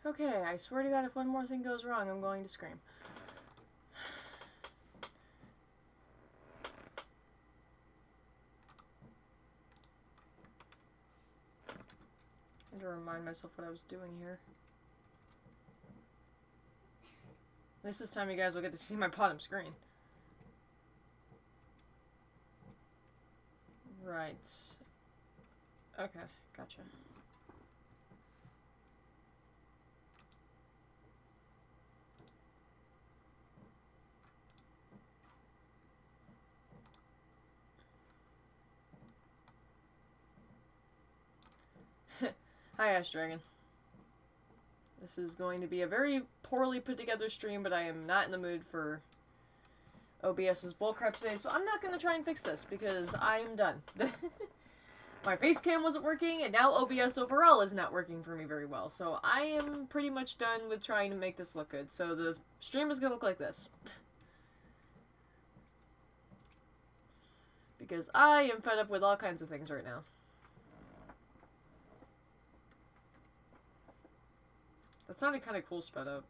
Okay, I swear to God, if one more thing goes wrong, I'm going to scream. I had to remind myself what I was doing here. At least this time you guys will get to see my bottom screen. Right. Okay, gotcha. Hi, Ash Dragon. This is going to be a very poorly put together stream, but I am not in the mood for OBS's bullcrap today, so I'm not going to try and fix this because I'm done. My face cam wasn't working, and now OBS overall is not working for me very well, so I am pretty much done with trying to make this look good. So the stream is going to look like this. Because I am fed up with all kinds of things right now. That sounded kind of cool sped up.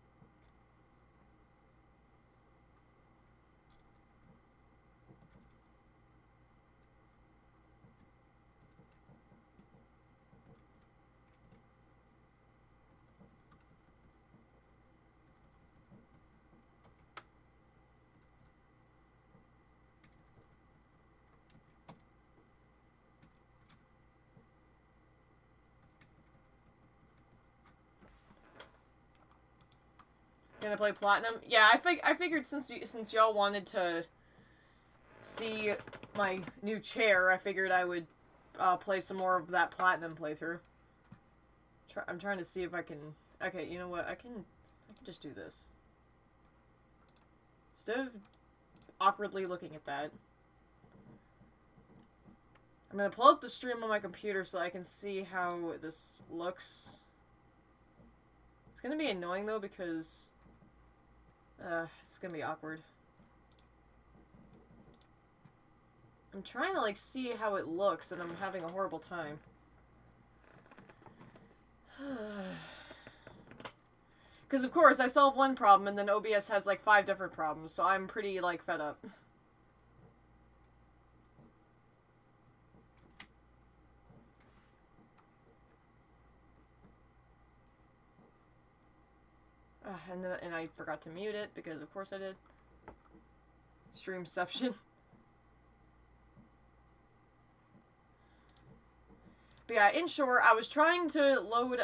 Gonna play Platinum? Yeah, I figured since y'all wanted to see my new chair, I figured I would play some more of that Platinum playthrough. I'm trying to see if I can... Okay, you know what? I can just do this. Instead of awkwardly looking at that, I'm gonna pull up the stream on my computer so I can see how this looks. It's gonna be annoying though because it's gonna be awkward. I'm trying to like see how it looks and I'm having a horrible time. Because of course I solve one problem and then OBS has like 5 different problems, so I'm pretty like fed up. And I forgot to mute it because of course I did. Streamception. But yeah, in short, I was trying to load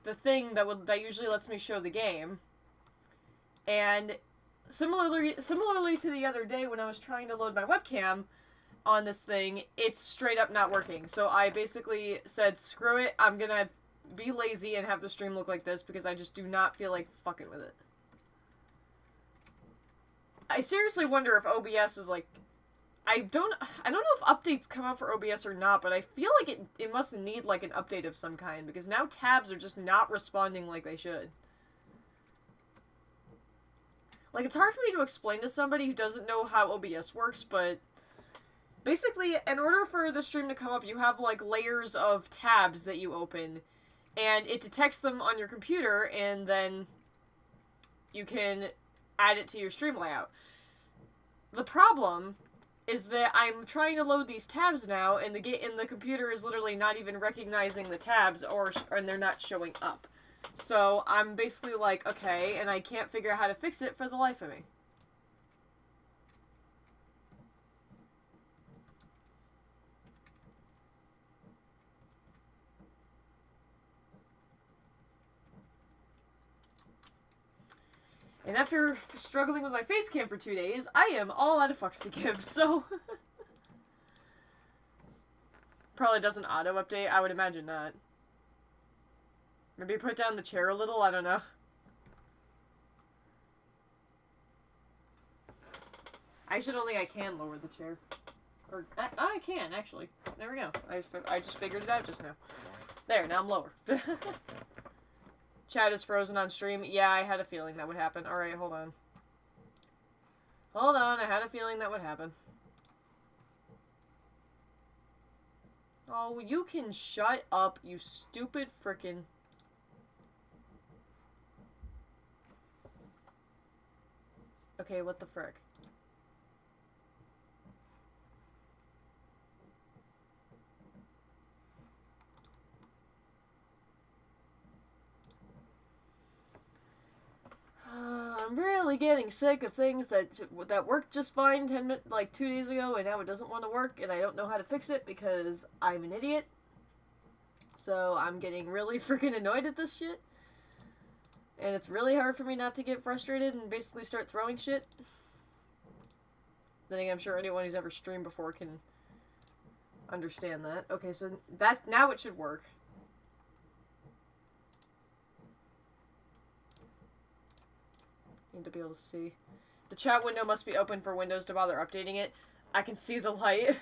the thing that usually lets me show the game, and similarly to the other day when I was trying to load my webcam on this thing, it's straight up not working. So I basically said, screw it, I'm gonna be lazy and have the stream look like this because I just do not feel like fucking with it. I seriously wonder if OBS is like... I don't know if updates come out for OBS or not, but I feel like it must need like an update of some kind because now tabs are just not responding like they should. Like, it's hard for me to explain to somebody who doesn't know how OBS works, but basically, in order for the stream to come up, you have like layers of tabs that you open, and it detects them on your computer, and then you can add it to your stream layout. The problem is that I'm trying to load these tabs now, and the computer is literally not even recognizing the tabs, and they're not showing up. So I'm basically like, okay, and I can't figure out how to fix it for the life of me. And after struggling with my face cam for 2 days, I am all out of fucks to give, so... Probably doesn't auto-update, I would imagine not. Maybe put down the chair a little, I don't know. I can lower the chair. Or, I can, actually. There we go. I just figured it out just now. There, now I'm lower. Chat is frozen on stream. Yeah, I had a feeling that would happen. Alright, hold on. Hold on, I had a feeling that would happen. Oh, you can shut up, you stupid frickin'... Okay, what the frick? I'm really getting sick of things that worked just fine 2 days ago, and now it doesn't want to work, and I don't know how to fix it because I'm an idiot. So I'm getting really freaking annoyed at this shit. And it's really hard for me not to get frustrated and basically start throwing shit. Then again, I'm sure anyone who's ever streamed before can understand that. Okay, so now it should work. Need to be able to see. The chat window must be open for Windows to bother updating it. I can see the light.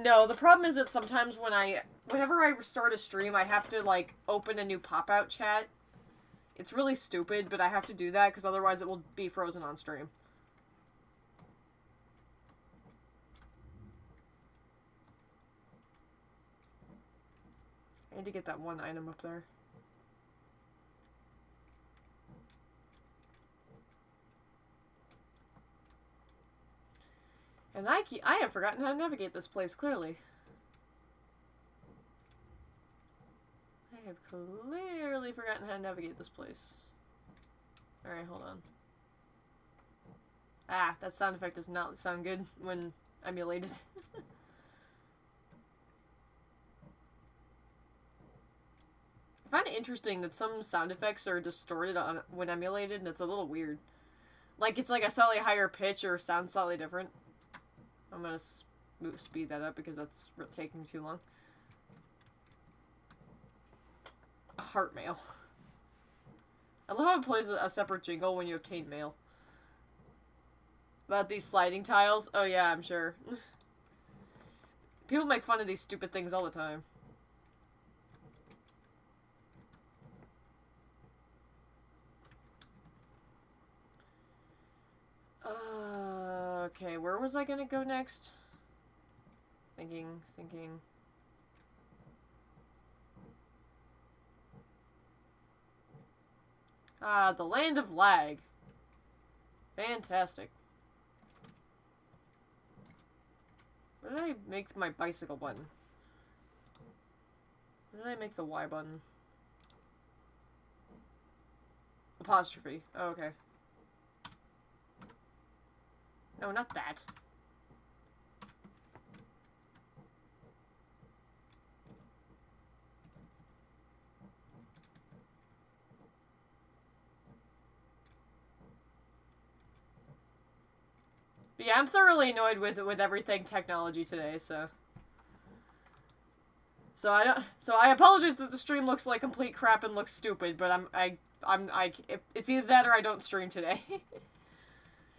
No, the problem is that sometimes whenever I start a stream, I have to, like, open a new pop-out chat. It's really stupid, but I have to do that, because otherwise it will be frozen on stream. I need to get that one item up there. And I have forgotten how to navigate this place, clearly. I have clearly forgotten how to navigate this place. Alright, hold on. Ah, that sound effect does not sound good when emulated. I find it interesting that some sound effects are distorted when emulated, and it's a little weird. Like, it's like a slightly higher pitch or sound slightly different. I'm gonna speed that up because that's taking too long. A heart mail. I love how it plays a separate jingle when you obtain mail. About these sliding tiles? Oh yeah, I'm sure. People make fun of these stupid things all the time. Okay, where was I gonna go next? Thinking. Ah, the land of lag. Fantastic. Where did I make my bicycle button? Where did I make the Y button? Apostrophe. Oh, okay. No, not that. But yeah, I'm thoroughly annoyed with everything technology today, so I apologize that the stream looks like complete crap and looks stupid, but it's either that or I don't stream today.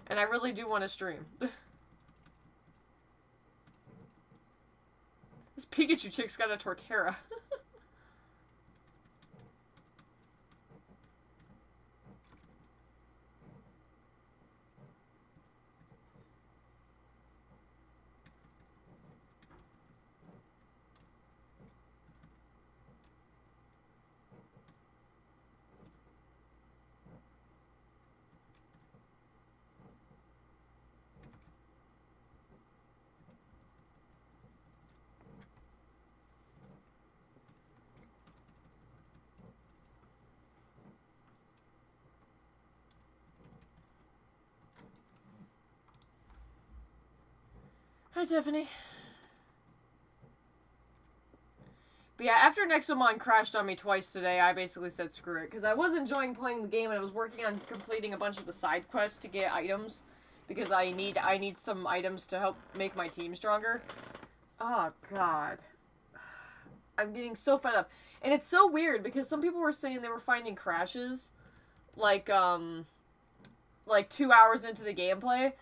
And I really do want to stream. This Pikachu chick's got a Torterra. Hi, Tiffany. But yeah, after Nexomon crashed on me twice today, I basically said screw it. Because I was enjoying playing the game and I was working on completing a bunch of the side quests to get items. Because I need some items to help make my team stronger. Oh, God. I'm getting so fed up. And it's so weird because some people were saying they were finding crashes. Like 2 hours into the gameplay.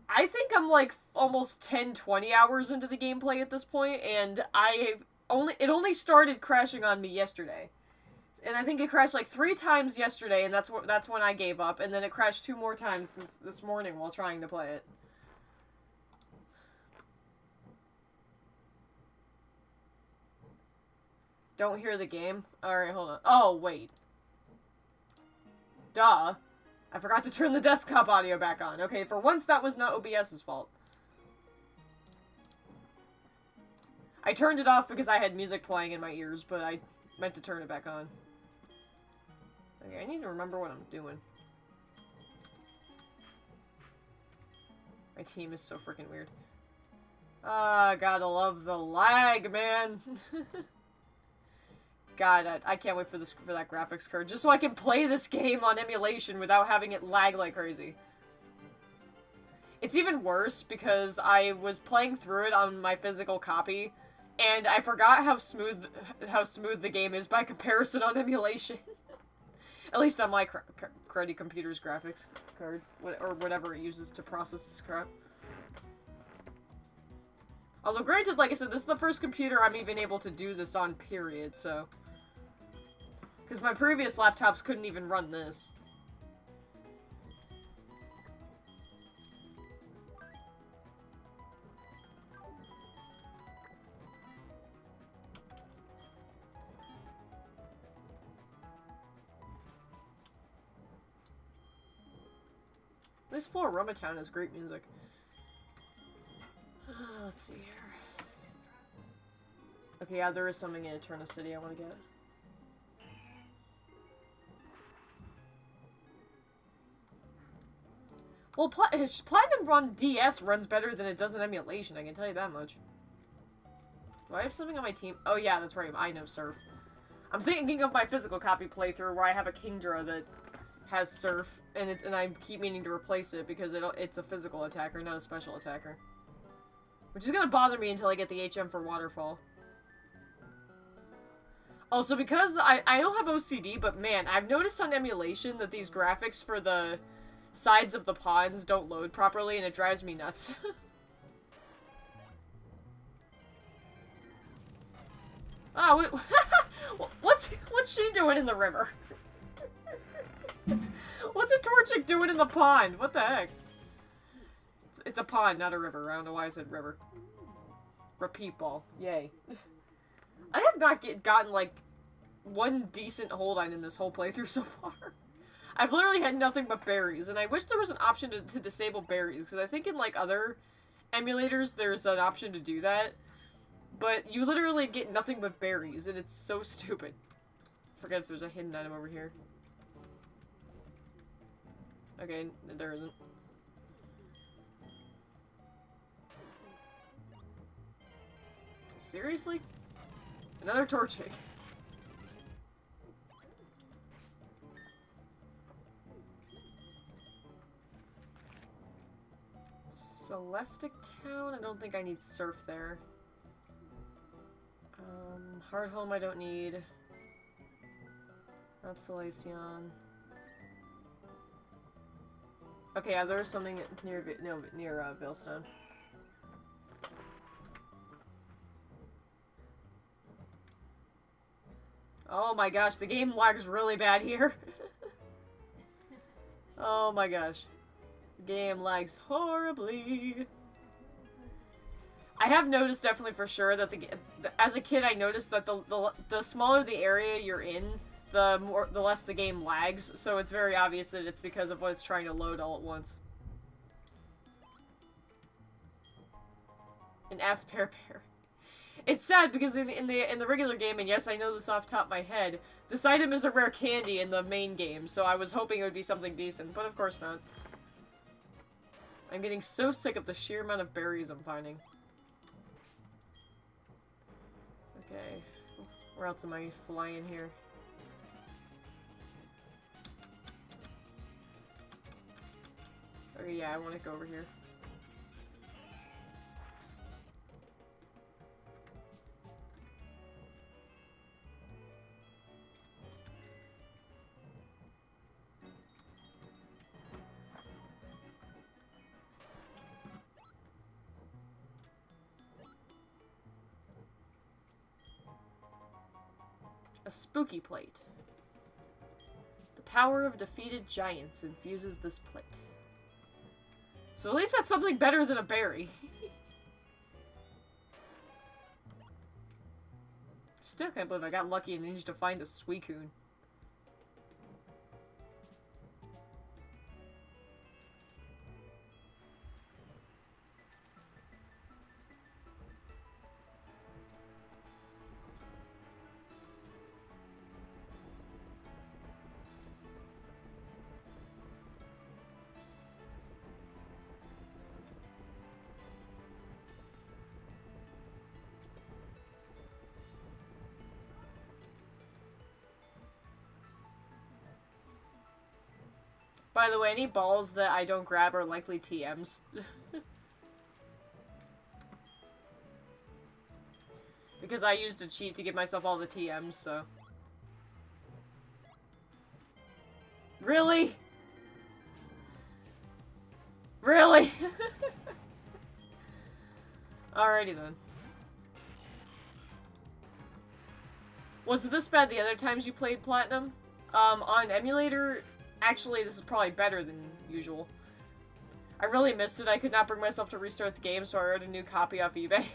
I think I'm like almost 10-20 hours into the gameplay at this point, and it only started crashing on me yesterday. And I think it crashed like 3 times yesterday, and that's when I gave up, and then it crashed 2 more times this morning while trying to play it. Don't hear the game? Alright, hold on. Oh, wait. Duh. I forgot to turn the desktop audio back on. Okay, for once that was not OBS's fault. I turned it off because I had music playing in my ears, but I meant to turn it back on. Okay, I need to remember what I'm doing. My team is so freaking weird. Ah, gotta love the lag, man. God, I can't wait for that graphics card, just so I can play this game on emulation without having it lag like crazy. It's even worse because I was playing through it on my physical copy, and I forgot how smooth the game is by comparison on emulation. At least on my cruddy computer's graphics card, or whatever it uses to process this crap. Although granted, like I said, this is the first computer I'm even able to do this on, period, so... Because my previous laptops couldn't even run this. This Floroma Town has great music. Let's see here. Okay, yeah, there is something in Eterna City I want to get. Well, his Platinum Run DS runs better than it does in emulation, I can tell you that much. Do I have something on my team? Oh yeah, that's right, I know Surf. I'm thinking of my physical copy playthrough where I have a Kingdra that has Surf, and I keep meaning to replace it because it's a physical attacker, not a special attacker. Which is gonna bother me until I get the HM for Waterfall. Also, because I don't have OCD, but man, I've noticed on emulation that these graphics for the sides of the ponds don't load properly, and it drives me nuts. Oh, what's she doing in the river? What's a Torchic doing in the pond? What the heck? It's a pond, not a river. I don't know why I said river. Repeat ball. Yay. I have not gotten, like, one decent hold on in this whole playthrough so far. I've literally had nothing but berries, and I wish there was an option to disable berries, because I think in, like, other emulators there's an option to do that. But you literally get nothing but berries, and it's so stupid. Forget if there's a hidden item over here. Okay, there isn't. Seriously? Another Torchic. Celestic Town? I don't think I need Surf there. Hardhome I don't need. Not Solaceon. Okay, yeah, there's something near Veilstone. Oh my gosh, the game lags really bad here. Oh my gosh. The game lags horribly. I have noticed definitely for sure that as a kid I noticed that the smaller the area you're in, the less the game lags, so it's very obvious that it's because of what it's trying to load all at once. An Aspear Bear. It's sad because in the regular game, and yes, I know this off the top of my head, this item is a rare candy in the main game, so I was hoping it would be something decent, but of course not. I'm getting so sick of the sheer amount of berries I'm finding. Okay, where else am I flying here? Okay, yeah, I want to go over here. A spooky plate. The power of defeated giants infuses this plate. So at least that's something better than a berry. Still can't believe I got lucky and managed to find a Suicune. By the way, any balls that I don't grab are likely TMs. Because I used a cheat to give myself all the TMs, so... Really? Really? Alrighty then. Was it this bad the other times you played Platinum? On emulator, actually this is probably better than usual. I really missed it. I could not bring myself to restart the game, so I ordered a new copy off eBay.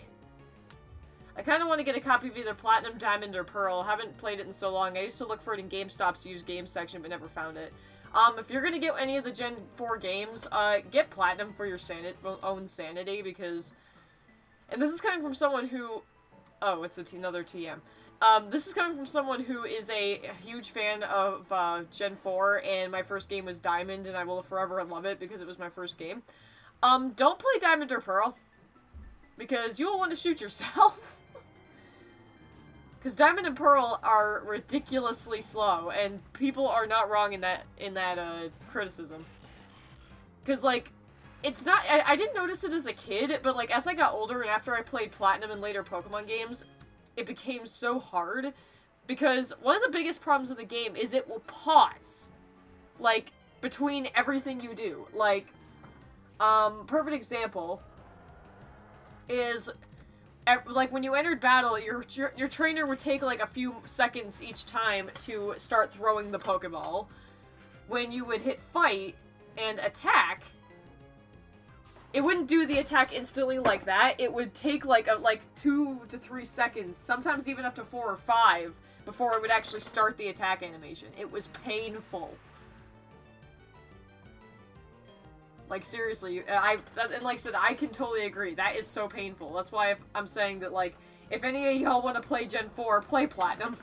I kind of want to get a copy of either Platinum, Diamond, or Pearl. Haven't played it in so long. I used to look for it in GameStop's used games section, but never found it. If you're gonna get any of the Gen 4 games, get Platinum for your own sanity, because... And this is coming from someone who... Oh, it's another TM. This is coming from someone who is a huge fan of Gen 4, and my first game was Diamond, and I will forever love it because it was my first game. Don't play Diamond or Pearl, because you will want to shoot yourself. Because Diamond and Pearl are ridiculously slow, and people are not wrong in that criticism. Because, like, it's not... I didn't notice it as a kid, but, like, as I got older and after I played Platinum and later Pokemon games, it became so hard. Because one of the biggest problems of the game is it will pause. Like, between everything you do. Like, perfect example is... Like, when you entered battle, your trainer would take, like, a few seconds each time to start throwing the Pokeball. When you would hit fight and attack, it wouldn't do the attack instantly like that. It would take, like 2 to 3 seconds, sometimes even up to 4 or 5, before it would actually start the attack animation. It was painful. Like, seriously, and like I said, I can totally agree. That is so painful. That's why I'm saying that, like, if any of y'all want to play Gen 4, play Platinum.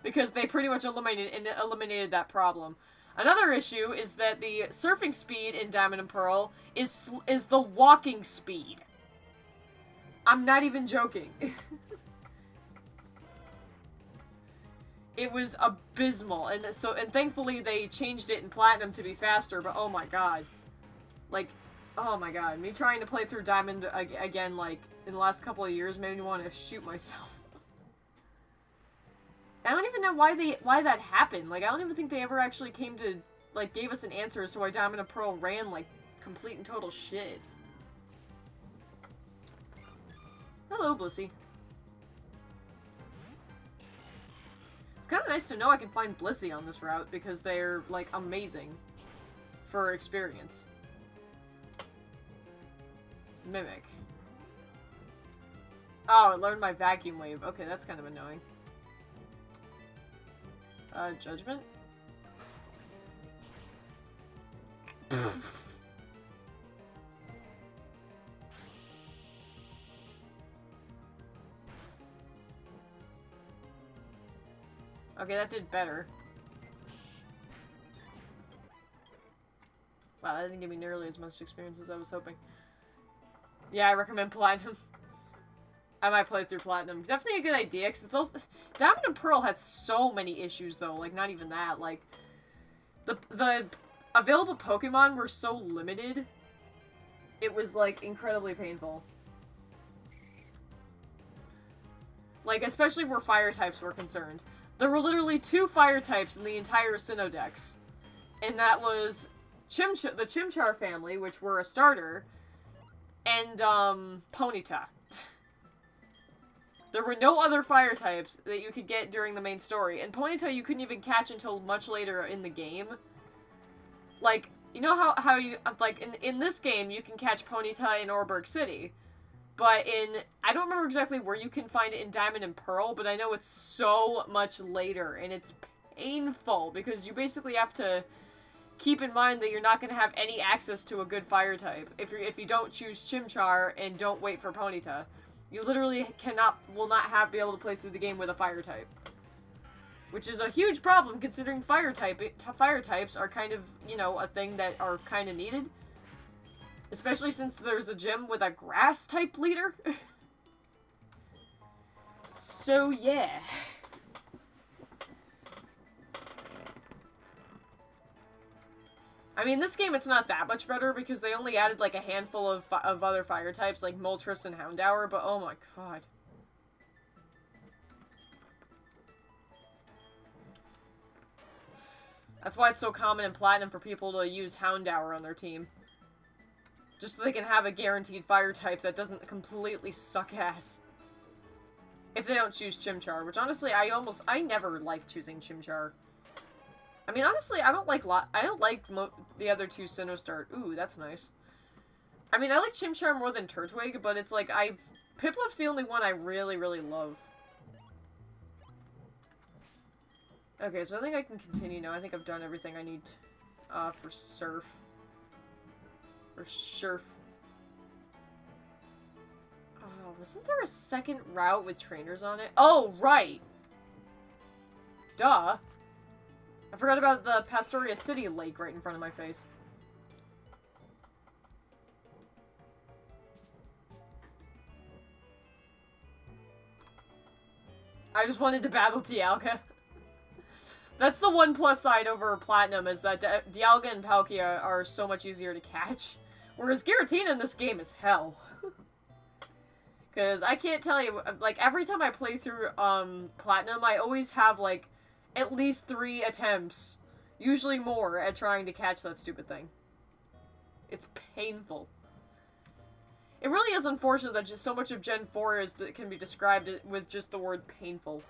Because they pretty much eliminated that problem. Another issue is that the surfing speed in Diamond and Pearl is the walking speed. I'm not even joking. It was abysmal, and thankfully they changed it in Platinum to be faster, but oh my god. Like, oh my god, me trying to play through Diamond again, like, in the last couple of years made me want to shoot myself. I don't even know why that happened. Like, I don't even think they ever actually came to, like, gave us an answer as to why Diamond and Pearl ran, like, complete and total shit. Hello, Blissey. It's kind of nice to know I can find Blissey on this route, because they're, like, amazing for experience. Mimic. Oh, it learned my Vacuum Wave. Okay, that's kind of annoying. Judgment? Okay, that did better. Wow, that didn't give me nearly as much experience as I was hoping. Yeah, I recommend Platinum. I might play through Platinum. Definitely a good idea, because it's also... Diamond and Pearl had so many issues, though. Like, not even that. Like, the available Pokemon were so limited. It was, like, incredibly painful. Like, especially where fire types were concerned. There were literally 2 fire types in the entire Sinnoh Dex. And that was the Chimchar family, which were a starter, and, Ponyta. There were no other fire types that you could get during the main story, and Ponyta you couldn't even catch until much later in the game. Like, you know how you, like, in this game, you can catch Ponyta in Oreburgh City, but I don't remember exactly where you can find it in Diamond and Pearl, but I know it's so much later, and it's painful, because you basically have to keep in mind that you're not going to have any access to a good fire type if you don't choose Chimchar and don't wait for Ponyta. You literally will not be able to play through the game with a fire type. Which is a huge problem considering fire types are kind of, you know, a thing that are kind of needed. Especially since there's a gym with a grass type leader. So yeah. I mean, this game, it's not that much better because they only added, like, a handful of other fire types, like Moltres and Houndour, but oh my god. That's why it's so common in Platinum for people to use Houndour on their team. Just so they can have a guaranteed fire type that doesn't completely suck ass. If they don't choose Chimchar, which honestly, I never like choosing Chimchar. I mean, honestly, I don't like the other two Sinnoh. Ooh, that's nice. I mean, I like Chimchar more than Turtwig, but it's like, Piplup's the only one I really, really love. Okay, so I think I can continue now. I think I've done everything I need, for Surf. For Surf. Oh, wasn't there a second route with trainers on it? Oh, right! Duh. I forgot about the Pastoria City lake right in front of my face. I just wanted to battle Dialga. That's the one plus side over Platinum, is that Dialga and Palkia are so much easier to catch. Whereas Giratina in this game is hell. Because I can't tell you, like, every time I play through, Platinum, I always have, like, at least 3 attempts, usually more, at trying to catch that stupid thing. It's painful. It really is unfortunate that just so much of Gen 4 can be described with just the word painful.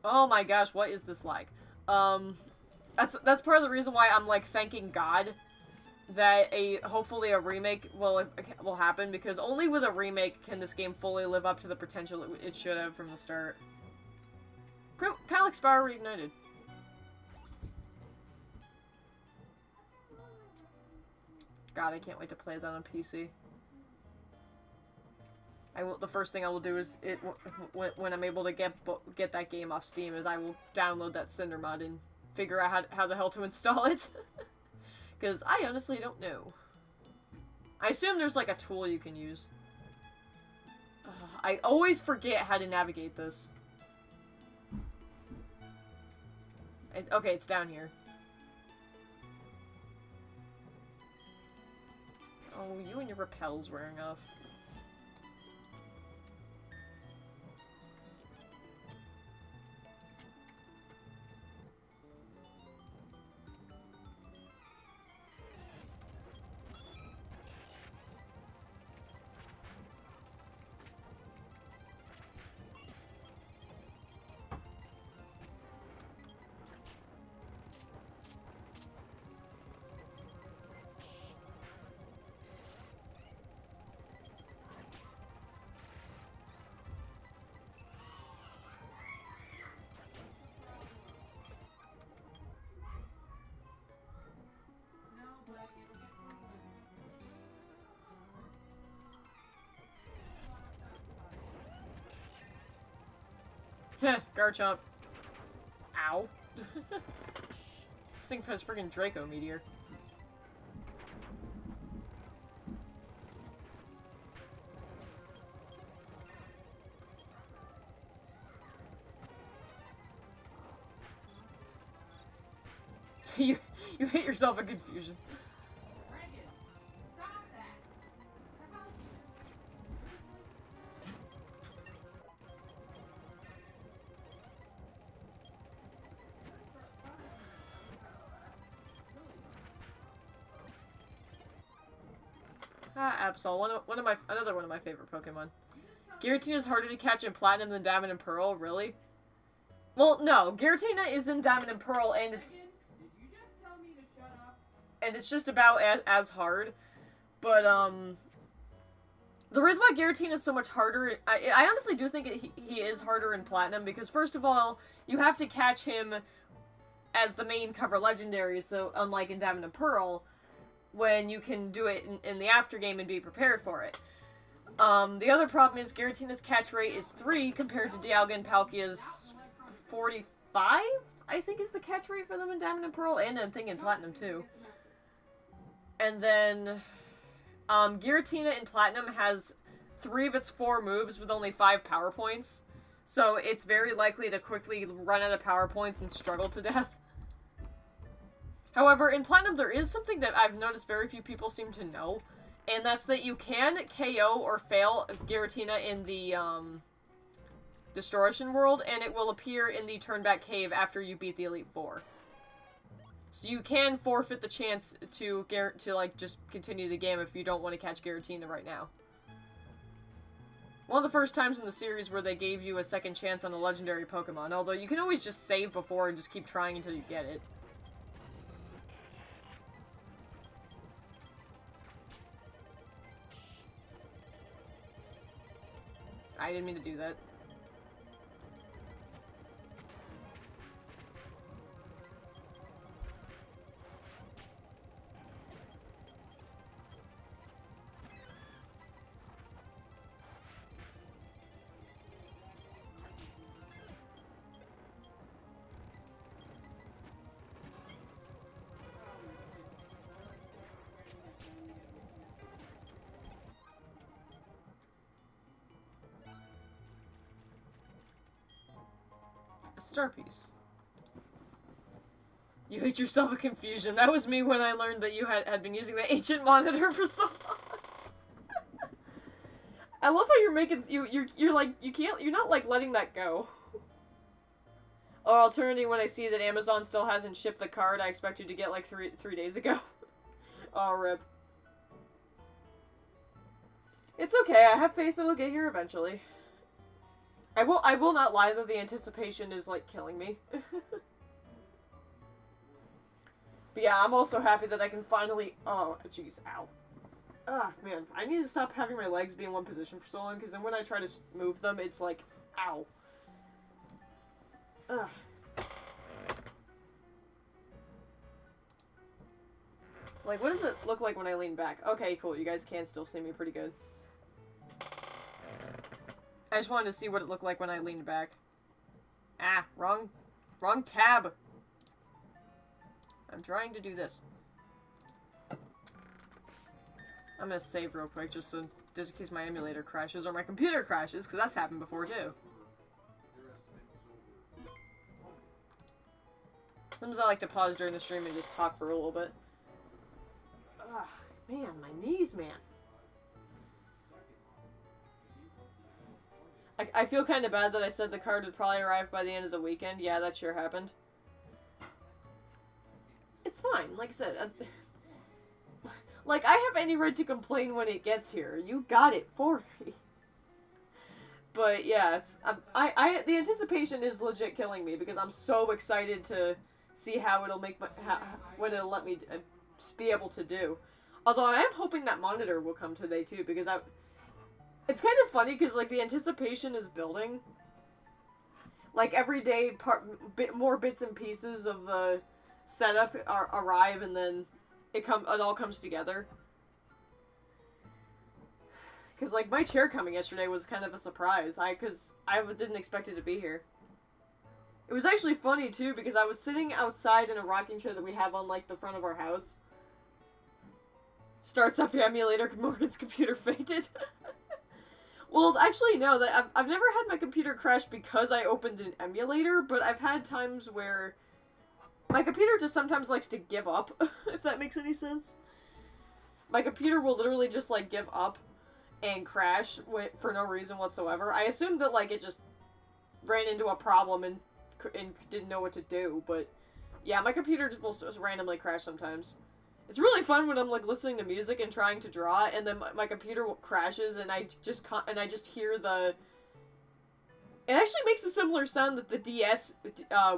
Oh my gosh, what is this like? That's part of the reason why I'm, like, thanking God that hopefully a remake will happen, because only with a remake can this game fully live up to the potential it should have from the start. Kind of like Spyro Reignited. God, I can't wait to play that on PC. The first thing I will do is when I'm able to get that game off Steam is I will download that Cinder mod and figure out how the hell to install it. Because I honestly don't know. I assume there's like a tool you can use. I always forget how to navigate this. Okay, it's down here. Oh, you and your repels wearing off. Heh, Garchomp. Ow. This thing has friggin' Draco Meteor. you hit yourself in confusion. Absol, another one of my favorite Pokemon. Giratina is harder to catch in Platinum than Diamond and Pearl, really? Well, no, Giratina is in Diamond and Pearl, and it's... And it's just about as hard. But, the reason why Giratina is so much harder... I honestly do think he is harder in Platinum, because first of all, you have to catch him as the main cover legendary, so unlike in Diamond and Pearl, when you can do it in the aftergame and be prepared for it. The other problem is Giratina's catch rate is 3 compared to Dialga and Palkia's 45, I think is the catch rate for them in Diamond and Pearl, and I think in Platinum too. And then, Giratina in Platinum has 3 of its 4 moves with only 5 power points, so it's very likely to quickly run out of power points and struggle to death. However, in Platinum, there is something that I've noticed very few people seem to know, and that's that you can KO or fail Giratina in the, Distortion world, and it will appear in the Turnback Cave after you beat the Elite Four. So you can forfeit the chance to like, just continue the game if you don't want to catch Giratina right now. One of the first times in the series where they gave you a second chance on a legendary Pokemon, although you can always just save before and just keep trying until you get it. I didn't mean to do that. Star piece. You hate yourself a confusion. That was me when I learned that you had been using the ancient monitor for so long. I love how you're making you're like you're not like letting that go. Or alternatively, when I see that Amazon still hasn't shipped the card I expected to get like three days ago. Oh, rip. It's okay. I have faith it'll get here eventually. I will not lie though, the anticipation is like killing me. But yeah, I'm also happy that I can finally, oh jeez, ow. Ah, man, I need to stop having my legs be in one position for so long, because then when I try to move them, it's like, ow. Ugh. Like, what does it look like when I lean back? Okay, cool, you guys can still see me pretty good. I just wanted to see what it looked like when I leaned back. Ah, wrong tab. I'm trying to do this. I'm gonna save real quick just in case my emulator crashes or my computer crashes, because that's happened before too. Sometimes I like to pause during the stream and just talk for a little bit. Ugh, man, my knees, man. I feel kind of bad that I said the card would probably arrive by the end of the weekend. Yeah, that sure happened. It's fine. Like I said, like, I have any right to complain when it gets here. You got it for me. But yeah, it's the anticipation is legit killing me because I'm so excited to see how it'll make what it'll let me be able to do. Although I am hoping that monitor will come today too, because it's kind of funny because, like, the anticipation is building. Like, every day, more bits and pieces of the setup arrive, and then it all comes together. Because, like, my chair coming yesterday was kind of a surprise. Because I didn't expect it to be here. It was actually funny, too, because I was sitting outside in a rocking chair that we have on, like, the front of our house. Starts up the emulator, Morgan's computer fainted. Well, actually, no. I've never had my computer crash because I opened an emulator, but I've had times where my computer just sometimes likes to give up, if that makes any sense. My computer will literally just, like, give up and crash for no reason whatsoever. I assumed that, like, it just ran into a problem and didn't know what to do, but yeah, my computer will just randomly crash sometimes. It's really fun when I'm, like, listening to music and trying to draw, and then my computer crashes, and I just hear the... It actually makes a similar sound that the DS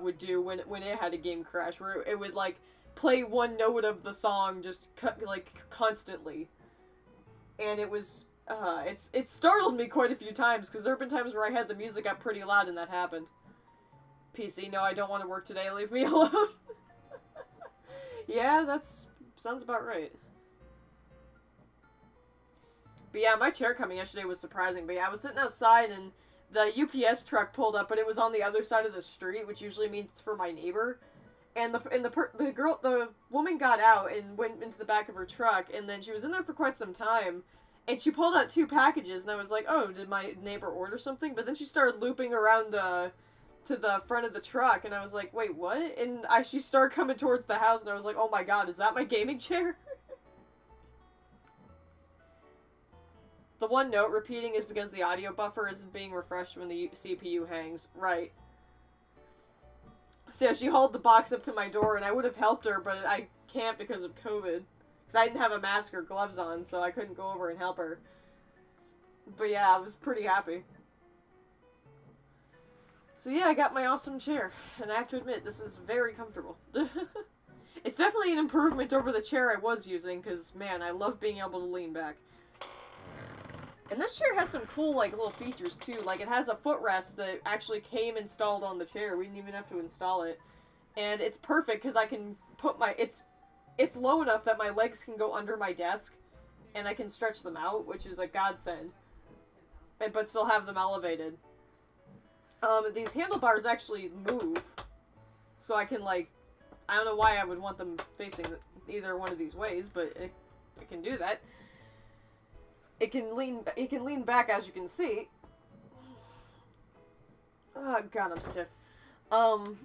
would do when it had a game crash, where it would, like, play one note of the song just, like, constantly. And it was... it startled me quite a few times, because there have been times where I had the music up pretty loud and that happened. PC, no, I don't want to work today, leave me alone. Yeah, sounds about right. But yeah, my chair coming yesterday was surprising. But yeah, I was sitting outside and the UPS truck pulled up, but it was on the other side of the street, which usually means it's for my neighbor. And the woman got out and went into the back of her truck, and then she was in there for quite some time. And she pulled out 2 packages, and I was like, oh, did my neighbor order something? But then she started looping around the to the front of the truck, and I was like, wait, what? And she started coming towards the house, and I was like, oh my god, is that my gaming chair? The one note repeating is because the audio buffer isn't being refreshed when the CPU hangs. Right. So she hauled the box up to my door, and I would have helped her, but I can't because of COVID. Because I didn't have a mask or gloves on, so I couldn't go over and help her. But yeah, I was pretty happy. So yeah, I got my awesome chair, and I have to admit, this is very comfortable. It's definitely an improvement over the chair I was using, because, man, I love being able to lean back. And this chair has some cool, like, little features, too. Like, it has a footrest that actually came installed on the chair. We didn't even have to install it. And it's perfect, because I can put my... It's low enough that my legs can go under my desk, and I can stretch them out, which is a godsend. But still have them elevated. These handlebars actually move. So I can, like... I don't know why I would want them facing either one of these ways, but it can do that. It can lean back, as you can see. Oh god, I'm stiff. And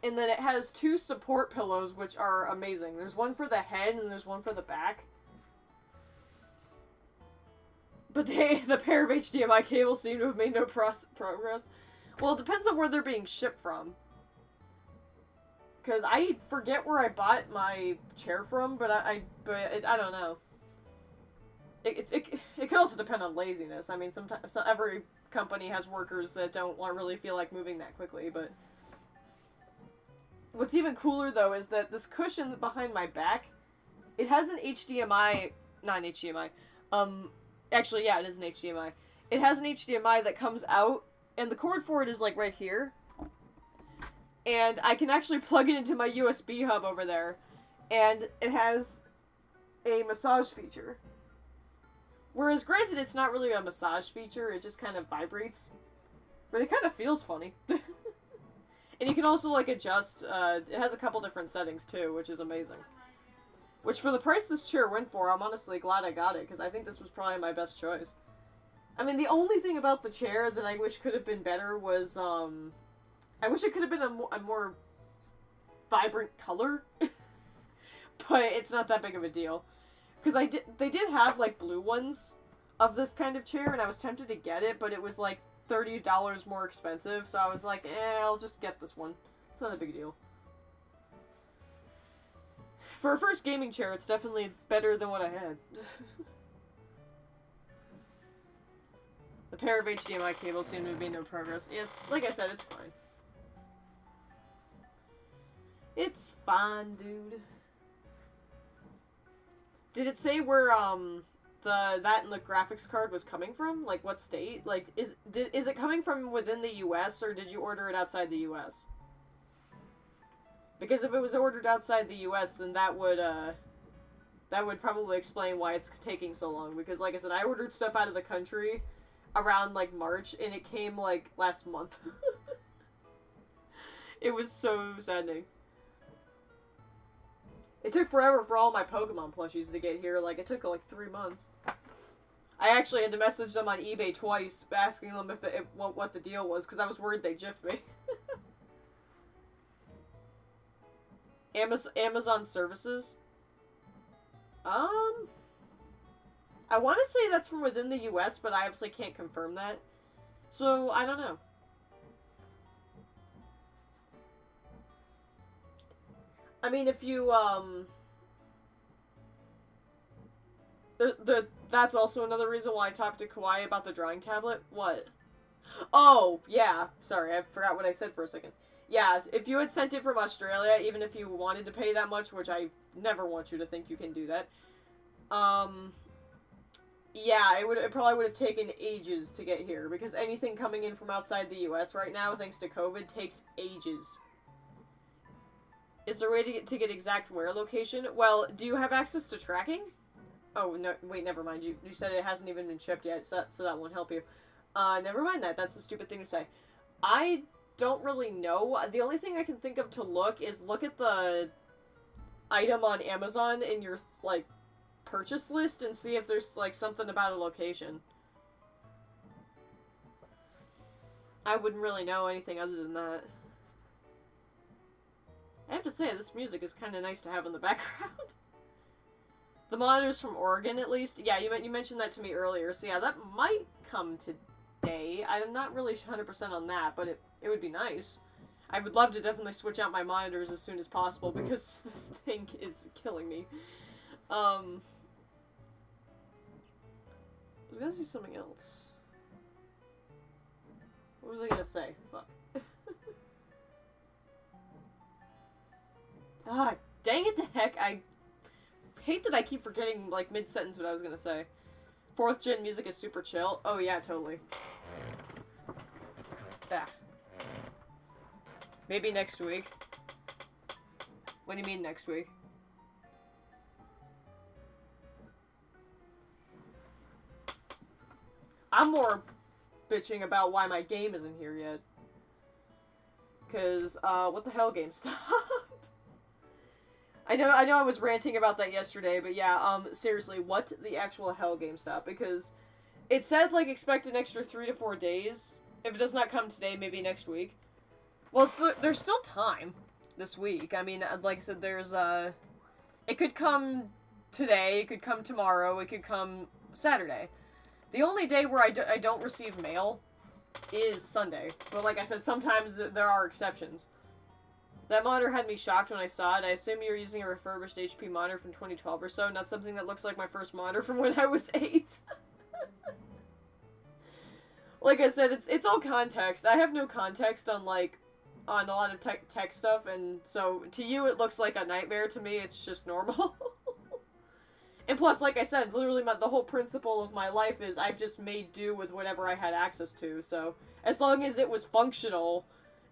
then it has two support pillows, which are amazing. There's one for the head, and there's one for the back. But the pair of HDMI cables seem to have made no progress. Well, it depends on where they're being shipped from. Because I forget where I bought my chair from, but I don't know. It can also depend on laziness. I mean, sometimes every company has workers that don't really feel like moving that quickly, but... What's even cooler, though, is that this cushion behind my back, it has an HDMI... Not an HDMI. Actually, yeah, it is an HDMI. It has an HDMI that comes out, and the cord for it is, like, right here. And I can actually plug it into my USB hub over there. And it has a massage feature. Whereas, granted, it's not really a massage feature, it just kind of vibrates. But it kind of feels funny. And you can also, like, adjust, it has a couple different settings, too, which is amazing. Which, for the price this chair went for, I'm honestly glad I got it, because I think this was probably my best choice. I mean, the only thing about the chair that I wish could have been better was, I wish it could have been a more vibrant color. But it's not that big of a deal. Because they did have, like, blue ones of this kind of chair, and I was tempted to get it, but it was, like, $30 more expensive, so I was like, I'll just get this one. It's not a big deal. For a first gaming chair, it's definitely better than what I had. The pair of HDMI cables seem to be no progress. Yes, like I said, it's fine. It's fine, dude. Did it say where, that and the graphics card was coming from? Like, what state? Like, is it coming from within the US, or did you order it outside the US? Because if it was ordered outside the US, then that would probably explain why it's taking so long. Because, like I said, I ordered stuff out of the country around, like, March, and it came, like, last month. It was so saddening. It took forever for all my Pokemon plushies to get here. Like, it took, like, 3 months. I actually had to message them on eBay twice, asking them what the deal was, because I was worried they jiffed me. Amazon services? I want to say that's from within the US, but I obviously can't confirm that. So, I don't know. I mean, if you, that's also another reason why I talked to Kawaii about the drawing tablet. What? Oh, yeah. Sorry, I forgot what I said for a second. Yeah, if you had sent it from Australia, even if you wanted to pay that much, which I never want you to think you can do that, yeah, it probably would have taken ages to get here, because anything coming in from outside the US right now, thanks to COVID, takes ages. Is there a way to get exact where location? Well, do you have access to tracking? Oh, no, wait, never mind. You said it hasn't even been shipped yet, so that won't help you. Never mind that. That's a stupid thing to say. I don't really know. The only thing I can think of to look at the item on Amazon in your, like, purchase list and see if there's, like, something about a location. I wouldn't really know anything other than that. I have to say, this music is kind of nice to have in the background. The monitor's from Oregon, at least. Yeah, you mentioned that to me earlier, so yeah, that might come today. I'm not really 100% on that, but it would be nice. I would love to definitely switch out my monitors as soon as possible, because this thing is killing me. I was gonna say something else. What was I gonna say? Fuck. Ah, dang it to heck, I hate that I keep forgetting, like, mid-sentence what I was gonna say. 4th gen music is super chill. Oh yeah, totally. Yeah. Maybe next week. What do you mean next week? I'm more bitching about why my game isn't here yet. Cause, what the hell, GameStop? I know I was ranting about that yesterday, but yeah, seriously, what the actual hell, GameStop? Because it said, like, expect an extra 3 to 4 days. If it does not come today, maybe next week. Well, there's still time this week. I mean, like I said, there's, it could come today, it could come tomorrow, it could come Saturday. The only day where I don't receive mail is Sunday. But like I said, sometimes there are exceptions. That monitor had me shocked when I saw it. I assume you're using a refurbished HP monitor from 2012 or so, not something that looks like my first monitor from when I was 8. Like I said, it's all context. I have no context on, like, on a lot of tech stuff, and so to you it looks like a nightmare. To me, it's just normal. And plus, like I said, literally the whole principle of my life is I've just made do with whatever I had access to, so as long as it was functional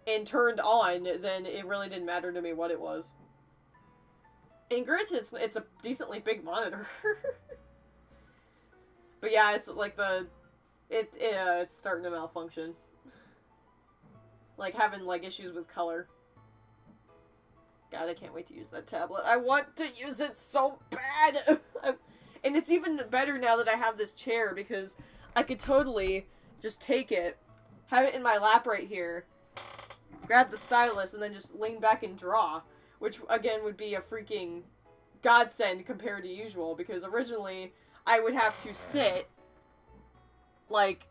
and turned on, then it really didn't matter to me what it was. And granted, it's a decently big monitor. But yeah, it's like it's starting to malfunction. Like having, like, issues with color. God, I can't wait to use that tablet. I want to use it so bad! And it's even better now that I have this chair, because I could totally just take it, have it in my lap right here, grab the stylus, and then just lean back and draw. Which, again, would be a freaking godsend compared to usual, because originally I would have to sit, like,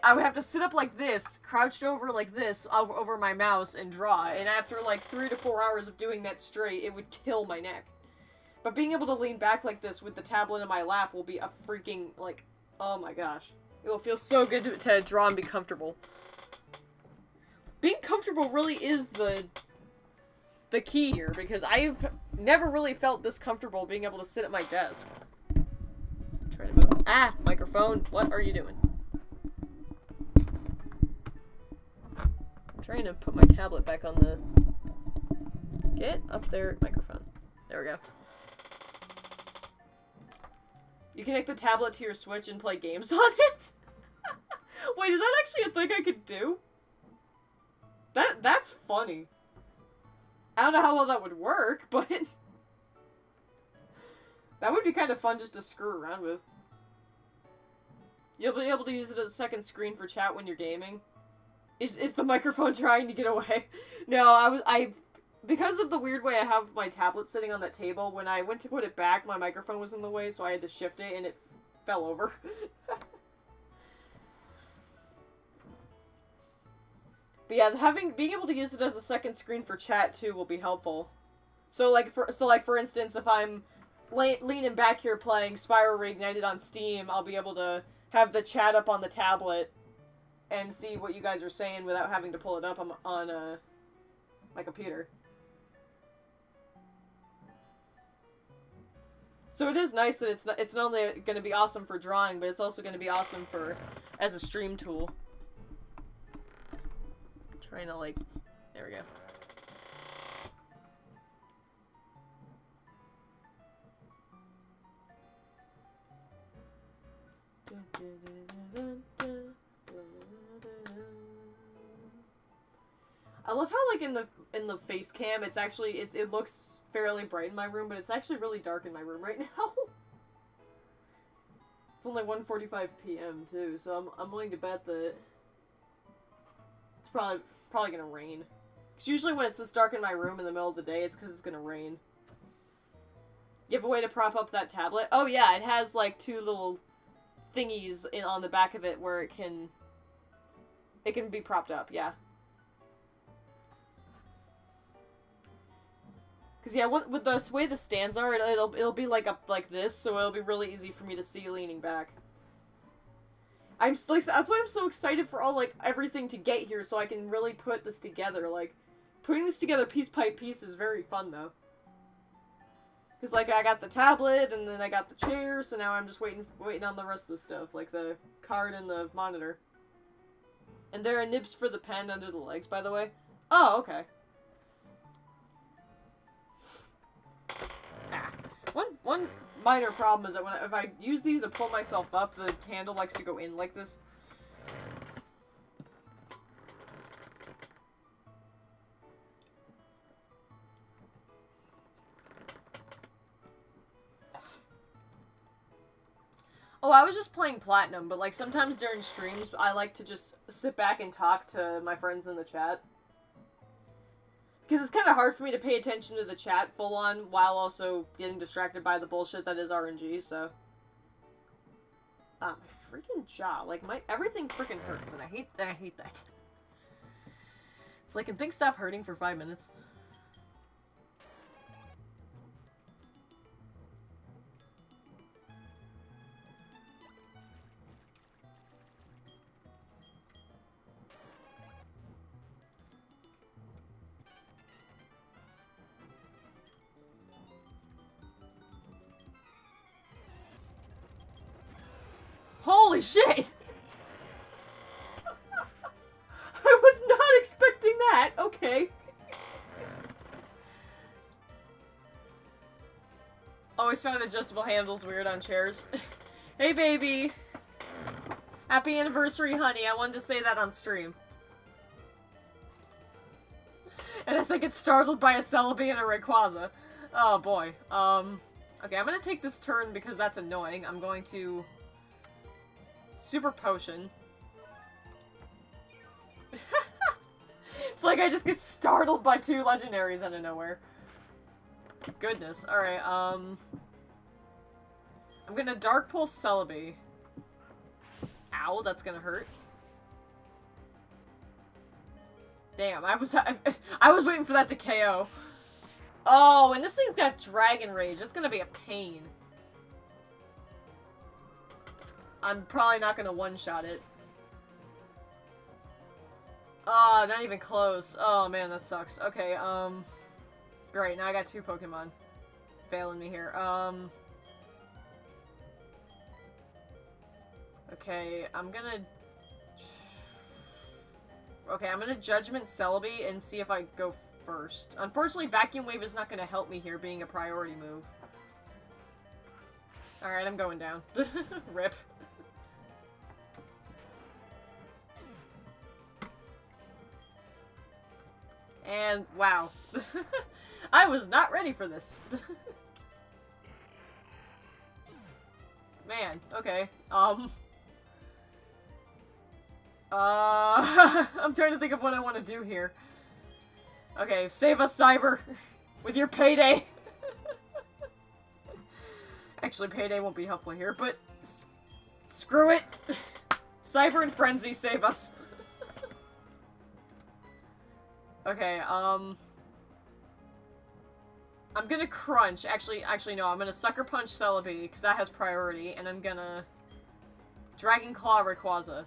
I would have to sit up like this, crouched over like this, over my mouse, and draw. And after, like, 3 to 4 hours of doing that straight, it would kill my neck. But being able to lean back like this with the tablet in my lap will be a freaking, like, oh my gosh. It will feel so good to draw and be comfortable. Being comfortable really is the key here, because I've never really felt this comfortable being able to sit at my desk. Try to move. Ah! Microphone, what are you doing? I'm trying to put my tablet back on the... Get up there, microphone. There we go. You connect the tablet to your Switch and play games on it? Wait, is that actually a thing I could do? That's funny. I don't know how well that would work, but... that would be kind of fun just to screw around with. You'll be able to use it as a second screen for chat when you're gaming. Is the microphone trying to get away? No, because of the weird way I have my tablet sitting on that table, when I went to put it back, my microphone was in the way, so I had to shift it, and it fell over. But yeah, being able to use it as a second screen for chat, too, will be helpful. So, for instance, if I'm leaning back here playing Spyro Reignited on Steam, I'll be able to have the chat up on the tablet and see what you guys are saying without having to pull it up on my computer. So it is nice that it's not only going to be awesome for drawing, but it's also going to be awesome as a stream tool. I'm trying to, like, there we go. I love how, like, in the face cam, it's actually, it looks fairly bright in my room, but it's actually really dark in my room right now. It's only 1:45 p.m. too, so I'm willing to bet that It's probably gonna rain. Cause usually when it's this dark in my room in the middle of the day, it's because it's gonna rain. You have a way to prop up that tablet? Oh yeah, it has like 2 little thingies on the back of it where it can be propped up, yeah. Cause yeah, with the way the stands are, it'll be like up like this, so it'll be really easy for me to see leaning back. That's why I'm so excited for everything to get here, so I can really put this together. Like, putting this together piece by piece is very fun, though. Because, like, I got the tablet, and then I got the chair, so now I'm just waiting on the rest of the stuff, like the card and the monitor. And there are nibs for the pen under the legs, by the way. Oh, okay. Ah. One minor problem is that if I use these to pull myself up, the handle likes to go in like this. Oh, I was just playing Platinum, but like sometimes during streams, I like to just sit back and talk to my friends in the chat. Because it's kind of hard for me to pay attention to the chat full on while also getting distracted by the bullshit that is RNG, so. My freaking jaw. Like, everything freaking hurts, and I hate that. It's like, can things stop hurting for 5 minutes? Holy shit! I was not expecting that! Okay. Always found adjustable handles weird on chairs. Hey, baby! Happy anniversary, honey. I wanted to say that on stream. And as I get startled by a Celebi and a Rayquaza. Oh, boy. Okay, I'm gonna take this turn because that's annoying. I'm going to... Super Potion. It's like I just get startled by 2 legendaries out of nowhere. Goodness. Alright, I'm gonna Dark Pulse Celebi. Ow, that's gonna hurt. Damn, I was waiting for that to KO. Oh, and this thing's got Dragon Rage. That's gonna be a pain. I'm probably not gonna one-shot it. Oh, not even close. Oh, man, that sucks. Okay, great, now I got 2 Pokemon failing me here. Okay, I'm gonna Judgment Celebi and see if I go first. Unfortunately, Vacuum Wave is not gonna help me here, being a priority move. Alright, I'm going down. Rip. And, wow. I was not ready for this. Man, okay. I'm trying to think of what I want to do here. Okay, save us, Cyber! With your payday! Actually, payday won't be helpful here, but... Screw it! Cyber and Frenzy, save us! Okay, I'm gonna Crunch. Actually, no, I'm gonna Sucker Punch Celebi, because that has priority, and I'm gonna Dragon Claw Rayquaza.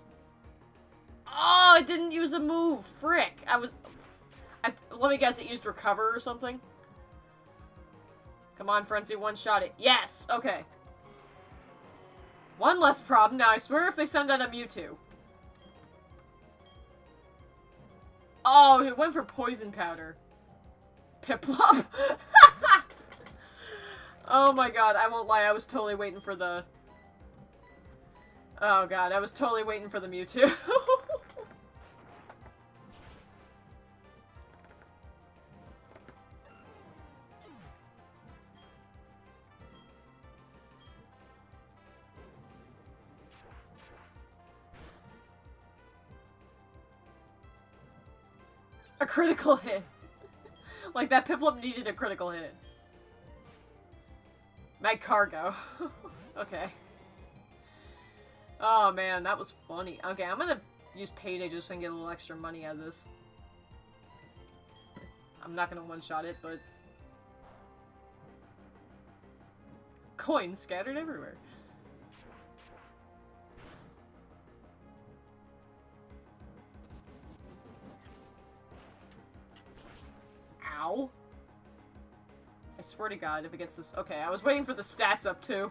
Oh, it didn't use a move! Frick! Let me guess, it used Recover or something? Come on, Frenzy, one-shot it. Yes! Okay. One less problem. Now, I swear if they send out a Mewtwo. Oh, it went for Poison Powder. Piplup? Oh my god, I won't lie, I was totally waiting for the... Oh god, I was totally waiting for the Mewtwo. A critical hit. Like, that Piplup needed a critical hit. Mag Cargo. Okay. Oh, man, that was funny. Okay, I'm gonna use Payday just so I can get a little extra money out of this. I'm not gonna one-shot it, but... Coins scattered everywhere. Ow. I swear to God, if it gets this... Okay, I was waiting for the stats up, too.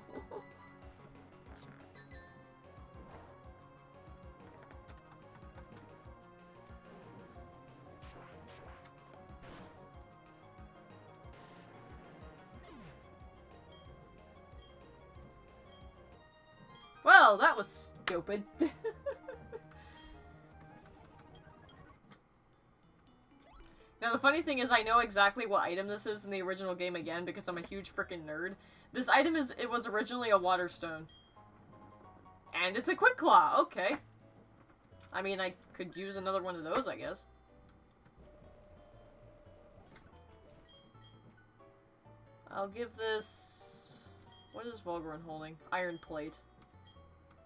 Well, that was stupid. Now, the funny thing is I know exactly what item this is in the original game again because I'm a huge freaking nerd. This item it was originally a water stone. And it's a Quick Claw, okay. I mean, I could use another one of those, I guess. I'll give this... What is Volgren holding? Iron Plate.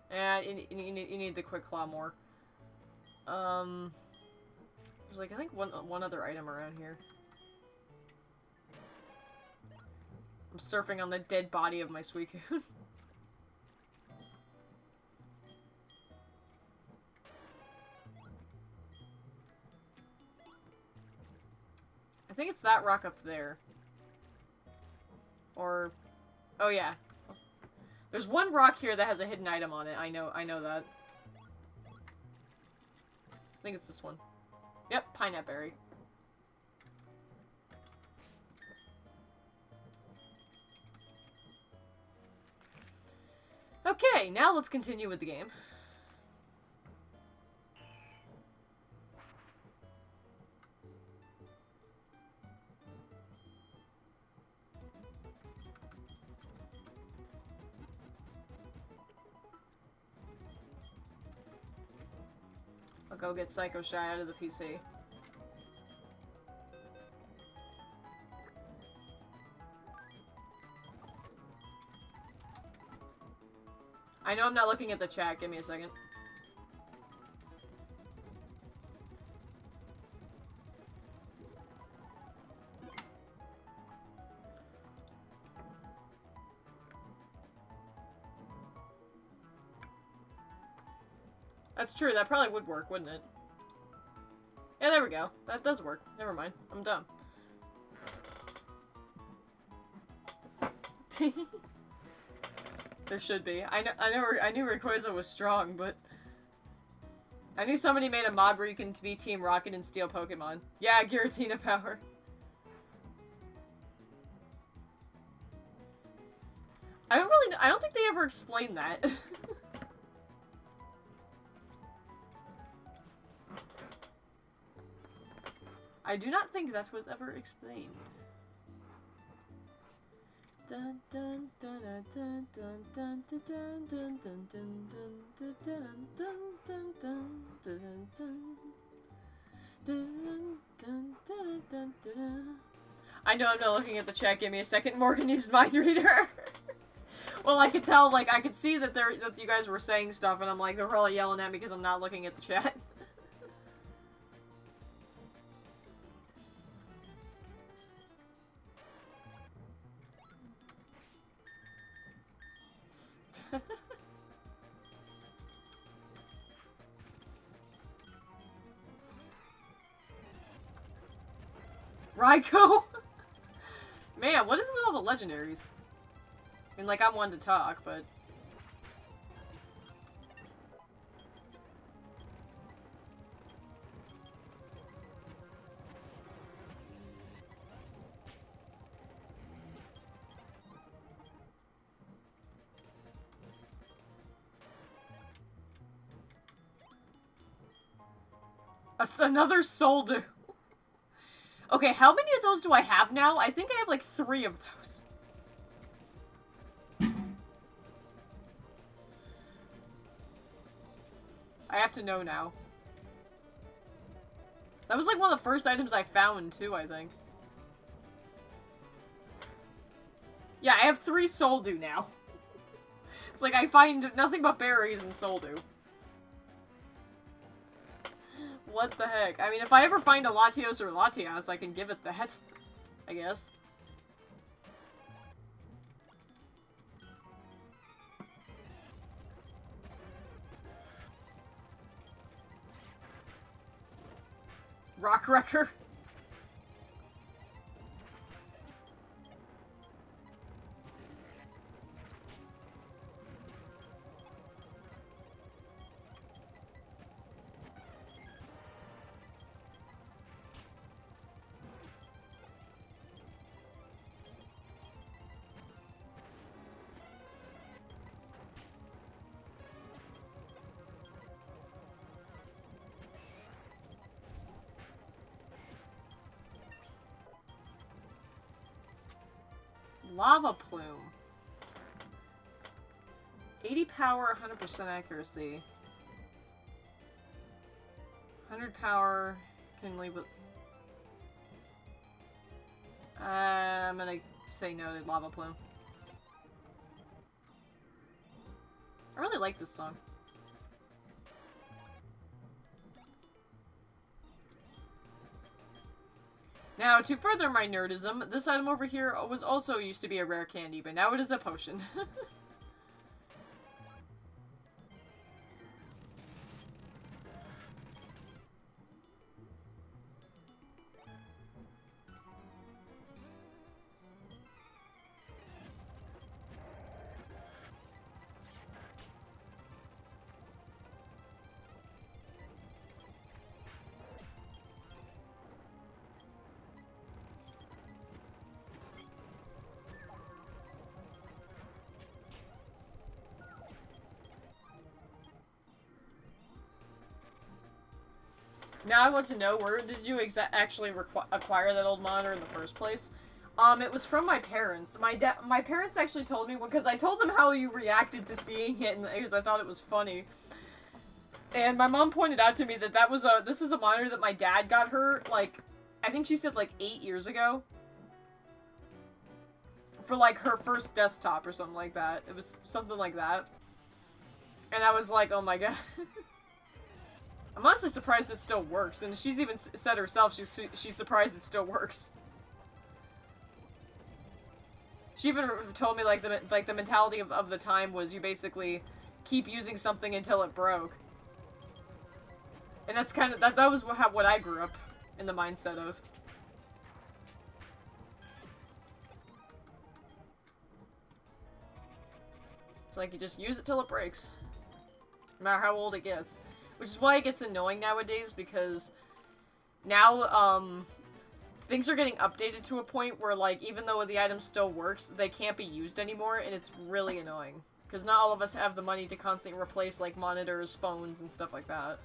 And you need the Quick Claw more. There's like, I think one other item around here. I'm surfing on the dead body of my Suicune. I think it's that rock up there. Or... Oh yeah. There's one rock here that has a hidden item on it. I know that. I think it's this one. Yep, Pineapple Berry. Okay, now let's continue with the game. I'll go get Psycho Shy out of the PC. I know I'm not looking at the chat, give me a second. That's true, that probably would work, wouldn't it? Yeah, there we go. That does work. Never mind. I'm dumb. There should be. I knew Rayquaza was strong, but... I knew somebody made a mod where you can be Team Rocket and steal Pokemon. Yeah, Giratina power. I don't think they ever explained that. I do not think that was ever explained. Dun dun dun dun dun dun dun dun dun dun dun dun dun dun dun. I know I'm not looking at the chat. Give me a second. Morgan used Mind Reader. Well, I could tell, like, I could see that you guys were saying stuff, and I'm like, they're probably yelling at me because I'm not looking at the chat. Raikou? Man, what is with all the legendaries? I mean, like, I'm one to talk, but... Another Soldu. Okay, how many of those do I have now? I think I have like 3 of those. I have to know now. That was like one of the first items I found too, I think. Yeah, I have 3 Soldu now. It's like I find nothing but berries in Soldu. What the heck? I mean, if I ever find a Latios or Latias, I can give it that. I guess. Rock Wrecker. Lava Plume. 80 power, 100% accuracy. 100 power, can leave it. I'm gonna say no to Lava Plume. I really like this song. Now, to further my nerdism, this item over here was also used to be a rare candy, but now it is a potion. Now I want to know, where did you actually acquire that old monitor in the first place? It was from my parents. My parents actually told me, because I told them how you reacted to seeing it, and because I thought it was funny. And my mom pointed out to me that this is a monitor that my dad got her, like, I think she said like 8 years ago. For like her first desktop or something like that. It was something like that. And I was like, oh my god. I'm honestly surprised it still works, and she's even said herself she's surprised it still works. She even told me like the mentality of the time was you basically keep using something until it broke, and that's kind of that was what I grew up in the mindset of. It's like you just use it till it breaks, no matter how old it gets. Which is why it gets annoying nowadays, because now, things are getting updated to a point where, like, even though the item still works, they can't be used anymore, and it's really annoying. Because not all of us have the money to constantly replace, like, monitors, phones, and stuff like that.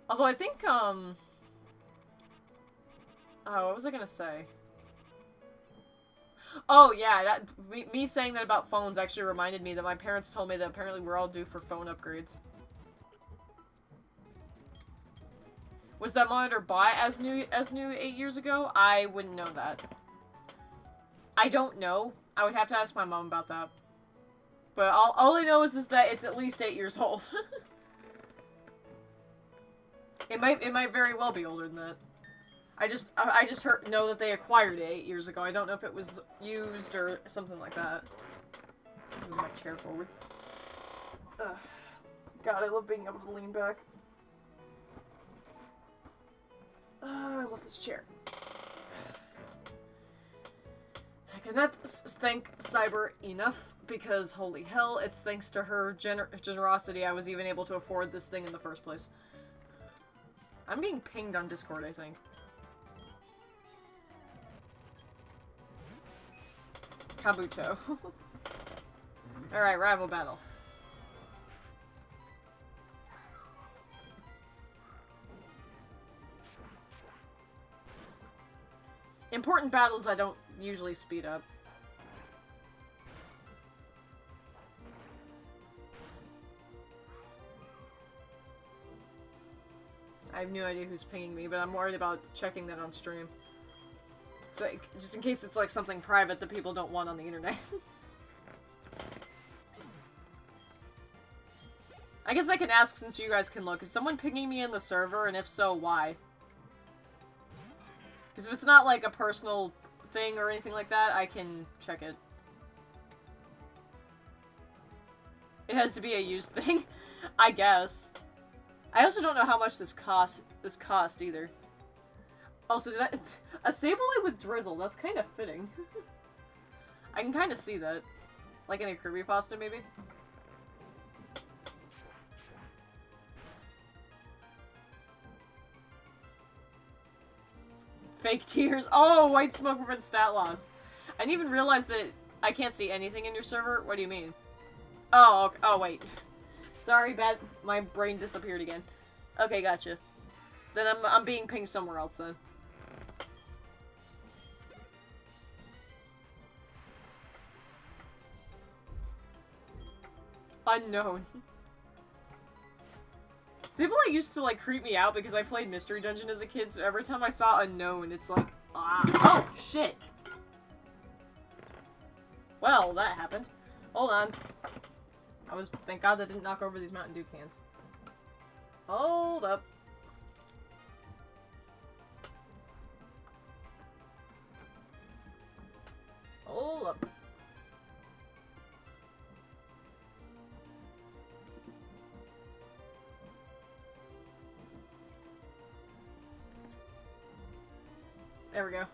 Although I think, oh, what was I gonna say? Oh, yeah, me saying that about phones actually reminded me that my parents told me that apparently we're all due for phone upgrades. Was that monitor bought as new 8 years ago? I wouldn't know that. I don't know. I would have to ask my mom about that. But all I know is that it's at least 8 years old. It might very well be older than that. I just know that they acquired it 8 years ago. I don't know if it was used or something like that. Move my chair forward. Ugh. God, I love being able to lean back. I love this chair. I cannot thank Cyber enough, because holy hell, it's thanks to her generosity I was even able to afford this thing in the first place. I'm being pinged on Discord, I think. Kabuto. Alright, rival battle. Important battles I don't usually speed up. I have no idea who's pinging me, but I'm worried about checking that on stream. So, just in case it's like something private that people don't want on the internet. I guess I can ask since you guys can look. Is someone pinging me in the server, and if so, why? Because if it's not like a personal thing or anything like that, I can check it. It has to be a used thing, I guess. I also don't know how much this cost either. Also, a Sableye with Drizzle, that's kind of fitting. I can kind of see that. Like in a creepypasta, maybe? Fake tears. Oh, white smoke prevents stat loss. I didn't even realize that I can't see anything in your server. What do you mean? Oh, okay. Oh, wait. Sorry, my brain disappeared again. Okay, gotcha. Then I'm being pinged somewhere else then. Unknown. Sableye used to, like, creep me out because I played Mystery Dungeon as a kid, so every time I saw Unknown, it's like, ah. Oh, shit! Well, that happened. Hold on. Thank God that didn't knock over these Mountain Dew cans. Hold up. Hold up. There we go.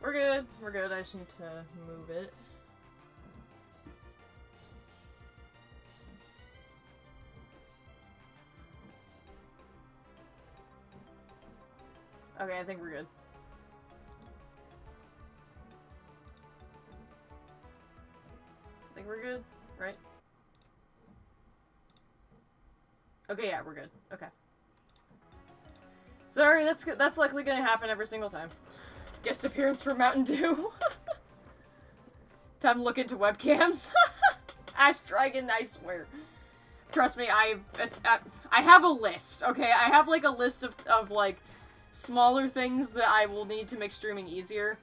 We're good. We're good. I just need to move it. Okay, I think we're good. I think we're good, right? Okay, yeah, we're good. Okay. Sorry, that's likely gonna happen every single time. Guest appearance for Mountain Dew. Time to look into webcams. Ash Dragon, I swear. Trust me, I have a list, okay? I have, like, a list of like, smaller things that I will need to make streaming easier.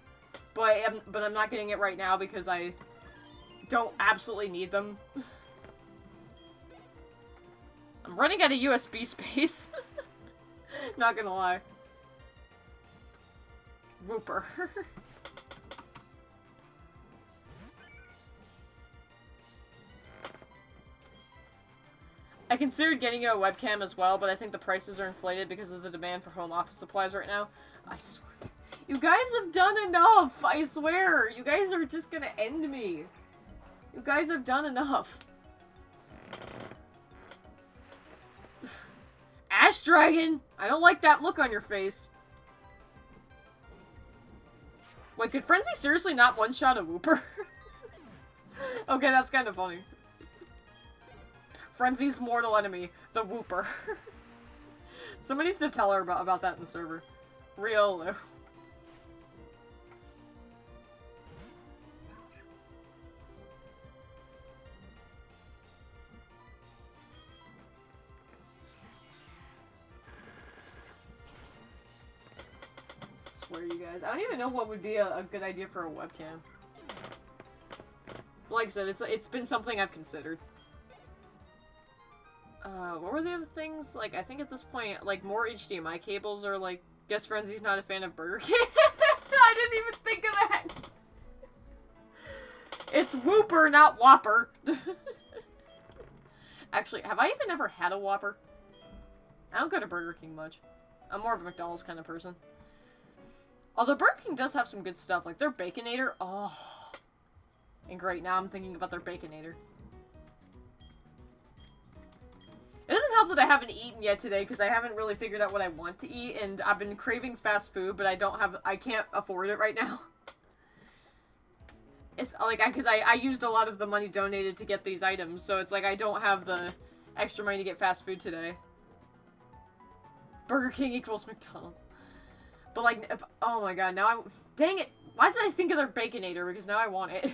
But I'm not getting it right now because I don't absolutely need them. I'm running out of USB space. Not gonna lie. Whooper. I considered getting you a webcam as well, but I think the prices are inflated because of the demand for home office supplies right now. I swear. You guys have done enough! I swear! You guys are just gonna end me. You guys have done enough. Ash Dragon! I don't like that look on your face. Wait, could Frenzy seriously not one-shot a Whooper? Okay, that's kind of funny. Frenzy's mortal enemy, the Whooper. Somebody needs to tell her about that in the server. Real. Swear you guys. I don't even know what would be a good idea for a webcam. Like I said, it's been something I've considered. What were the other things? Like, I think at this point, like, more HDMI cables are, like, guess Frenzy's not a fan of Burger King. I didn't even think of that! It's Whooper, not Whopper. Actually, have I even ever had a Whopper? I don't go to Burger King much. I'm more of a McDonald's kind of person. Although Burger King does have some good stuff, like their Baconator. Oh. And great, now I'm thinking about their Baconator. It doesn't help that I haven't eaten yet today, because I haven't really figured out what I want to eat, and I've been craving fast food, but I can't afford it right now. It's like, because I used a lot of the money donated to get these items, so it's like I don't have the extra money to get fast food today. Burger King equals McDonald's. But, like, oh my god, now dang it! Why did I think of their Baconator? Because now I want it.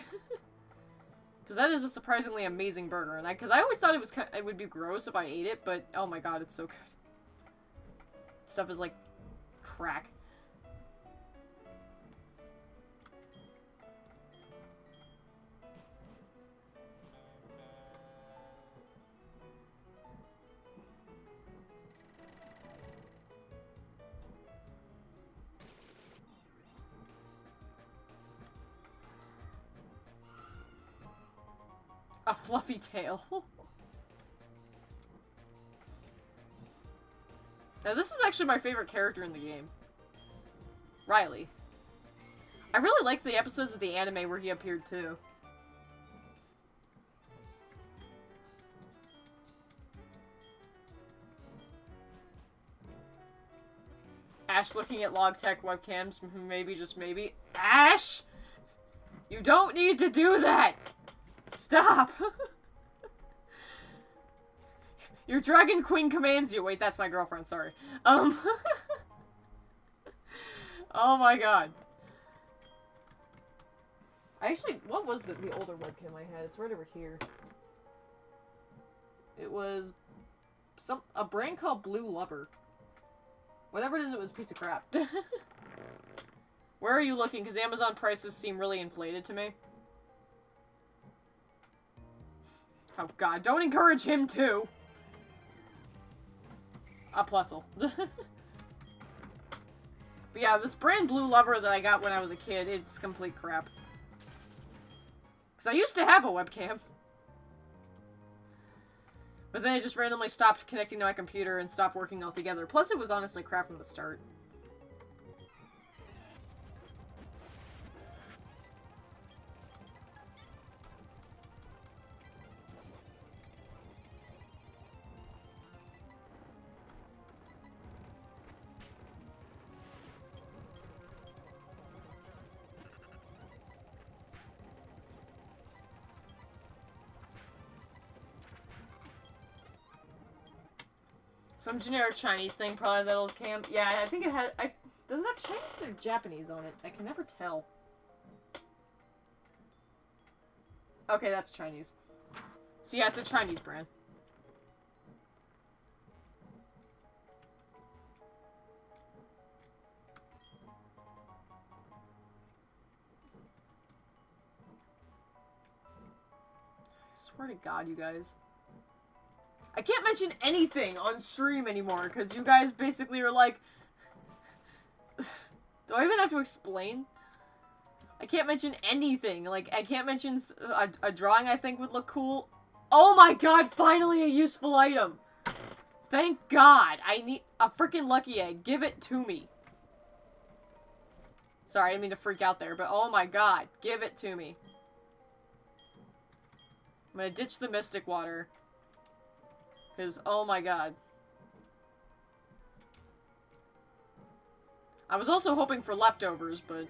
Because that is a surprisingly amazing burger, and because I always thought it would be gross if I ate it, but oh my god, it's so good. Stuff is like crack. A fluffy tail. Now this is actually my favorite character in the game. Riley. I really liked the episodes of the anime where he appeared too. Ash looking at Logitech webcams, maybe, just maybe. Ash! You don't need to do that! Stop! Your Dragon Queen commands you. Wait, that's my girlfriend, sorry. Oh my god. What was the older webcam I had? It's right over here. It was a brand called Blue Lover. Whatever it is, it was piece of crap. Where are you looking? Because Amazon prices seem really inflated to me. Oh god, don't encourage him too! A Plusle. But yeah, this brand Blue Lover that I got when I was a kid, it's complete crap. Because I used to have a webcam. But then it just randomly stopped connecting to my computer and stopped working altogether. Plus it was honestly crap from the start. Some generic Chinese thing, probably that'll cam. Yeah, I think it has. Does it have Chinese or Japanese on it? I can never tell. Okay, that's Chinese. So yeah, it's a Chinese brand. I swear to God, you guys. I can't mention anything on stream anymore, because you guys basically are like... Do I even have to explain? I can't mention anything. Like, I can't mention a drawing I think would look cool. Oh my god, finally a useful item! Thank God! I need a freaking lucky egg. Give it to me. Sorry, I didn't mean to freak out there, but oh my god, give it to me. I'm gonna ditch the Mystic Water. Because, oh my god. I was also hoping for leftovers, but...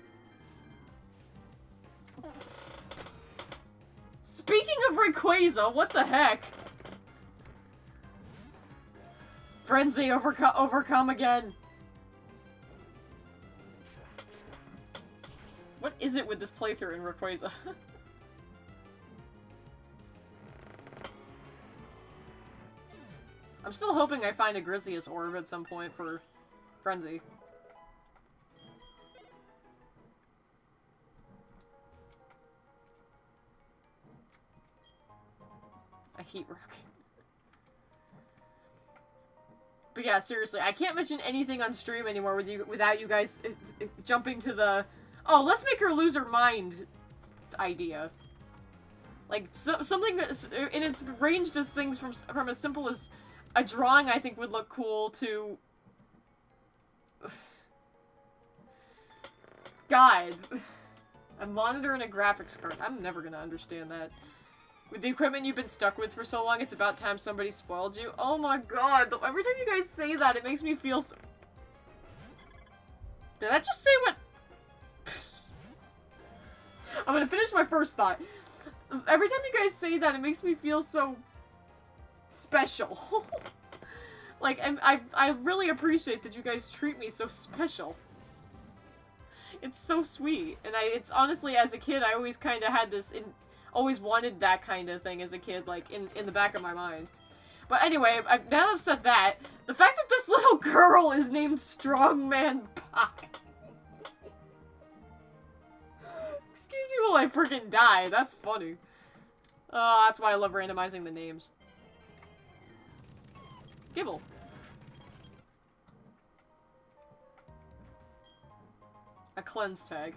Speaking of Rayquaza, what the heck? Frenzy, overcome again. What is it with this playthrough in Rayquaza? I'm still hoping I find a Grizzlius orb at some point for Frenzy. A Heat Rock. But yeah, seriously, I can't mention anything on stream anymore without you guys jumping to the, oh, let's make her lose her mind idea. Like, something that's, and it's ranged as things from as simple as a drawing I think would look cool to... God. A monitor and a graphics card. I'm never gonna understand that. With the equipment you've been stuck with for so long, it's about time somebody spoiled you. Oh my god. Every time you guys say that, it makes me feel so... Did that just say what... I'm gonna finish my first thought. Every time you guys say that, it makes me feel so... special. Like, I really appreciate that you guys treat me so special. It's so sweet. And it's honestly, as a kid, I always kind of had this, always wanted that kind of thing as a kid, like, in the back of my mind. But anyway, now that I've said that, the fact that this little girl is named Strongman Pie. Excuse me while I freaking die. That's funny. That's why I love randomizing the names. Gibble. A cleanse tag.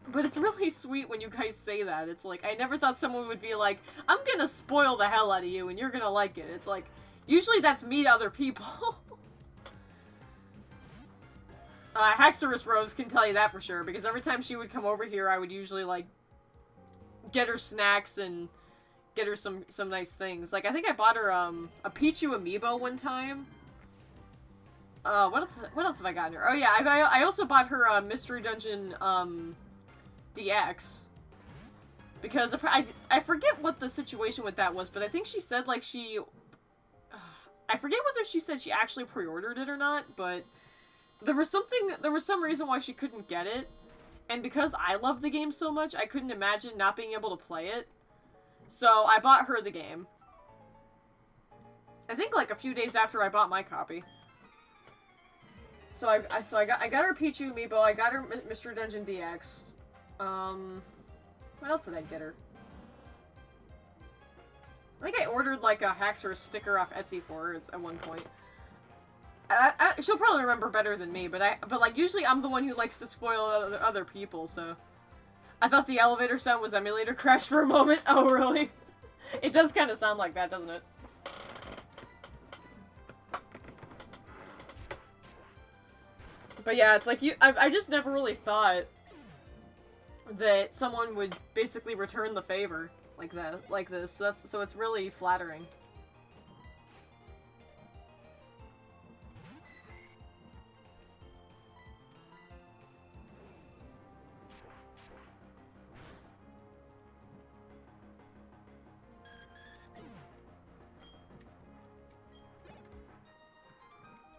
But it's really sweet when you guys say that. It's like, I never thought someone would be like, I'm gonna spoil the hell out of you and you're gonna like it. It's like, usually that's me to other people. Haxorus Rose can tell you that for sure, because every time she would come over here, I would usually, like, get her snacks and get her some nice things. Like, I think I bought her, a Pichu amiibo one time. What else have I gotten her? Oh yeah, I also bought her, Mystery Dungeon, DX. Because I forget what the situation with that was, but I think she said, like, I forget whether she said she actually pre-ordered it or not, but there was some reason why she couldn't get it. And because I love the game so much, I couldn't imagine not being able to play it. So I bought her the game. I think, like, a few days after I bought my copy. So I got her Pichu amiibo, I got her Mystery Dungeon DX. What else did I get her? I think I ordered, like, a Haxorus sticker off Etsy for her at one point. She'll probably remember better than me, but like, usually I'm the one who likes to spoil other people, so. I thought the elevator sound was emulator crash for a moment. Oh, really? It does kind of sound like that, doesn't it? But yeah, it's like, I just never really thought that someone would basically return the favor like that, like this. So it's really flattering.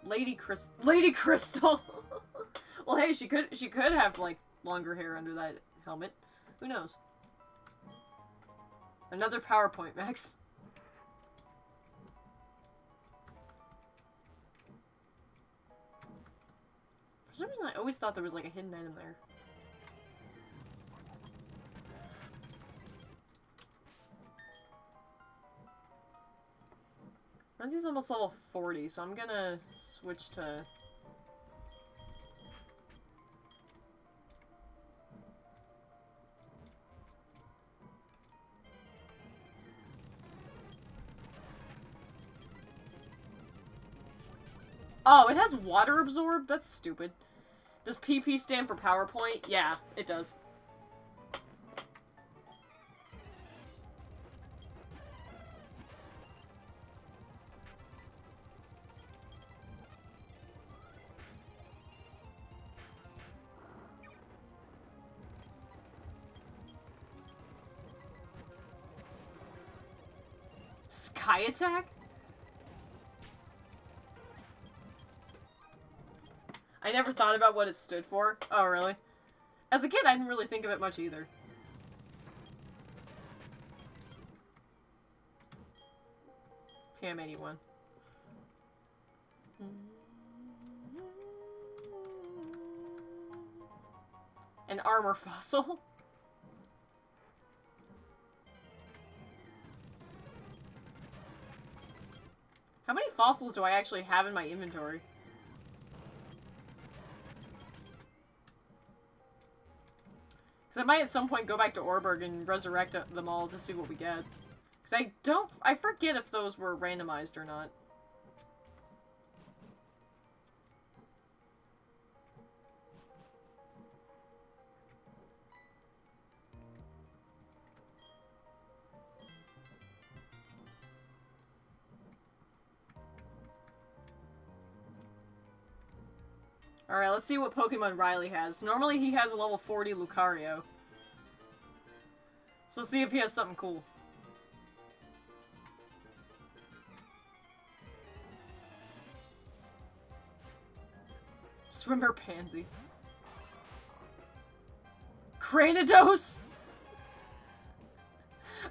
Lady Crystal. Well, hey, she could have, like, longer hair under that helmet. Who knows? Another PowerPoint, Max. For some reason, I always thought there was, like, a hidden item there. Renzi's almost level 40, so I'm gonna switch to... Oh, it has water absorb? That's stupid. Does PP stand for PowerPoint? Yeah, it does. Sky Attack? I never thought about what it stood for. Oh, really? As a kid, I didn't really think of it much either. TM81. An armor fossil? How many fossils do I actually have in my inventory? Because I might at some point go back to Orberg and resurrect them all to see what we get. Because I forget if those were randomized or not. Alright, let's see what Pokemon Riley has. Normally he has a level 40 Lucario. So let's see if he has something cool. Swimmer Pansy. Cranidos?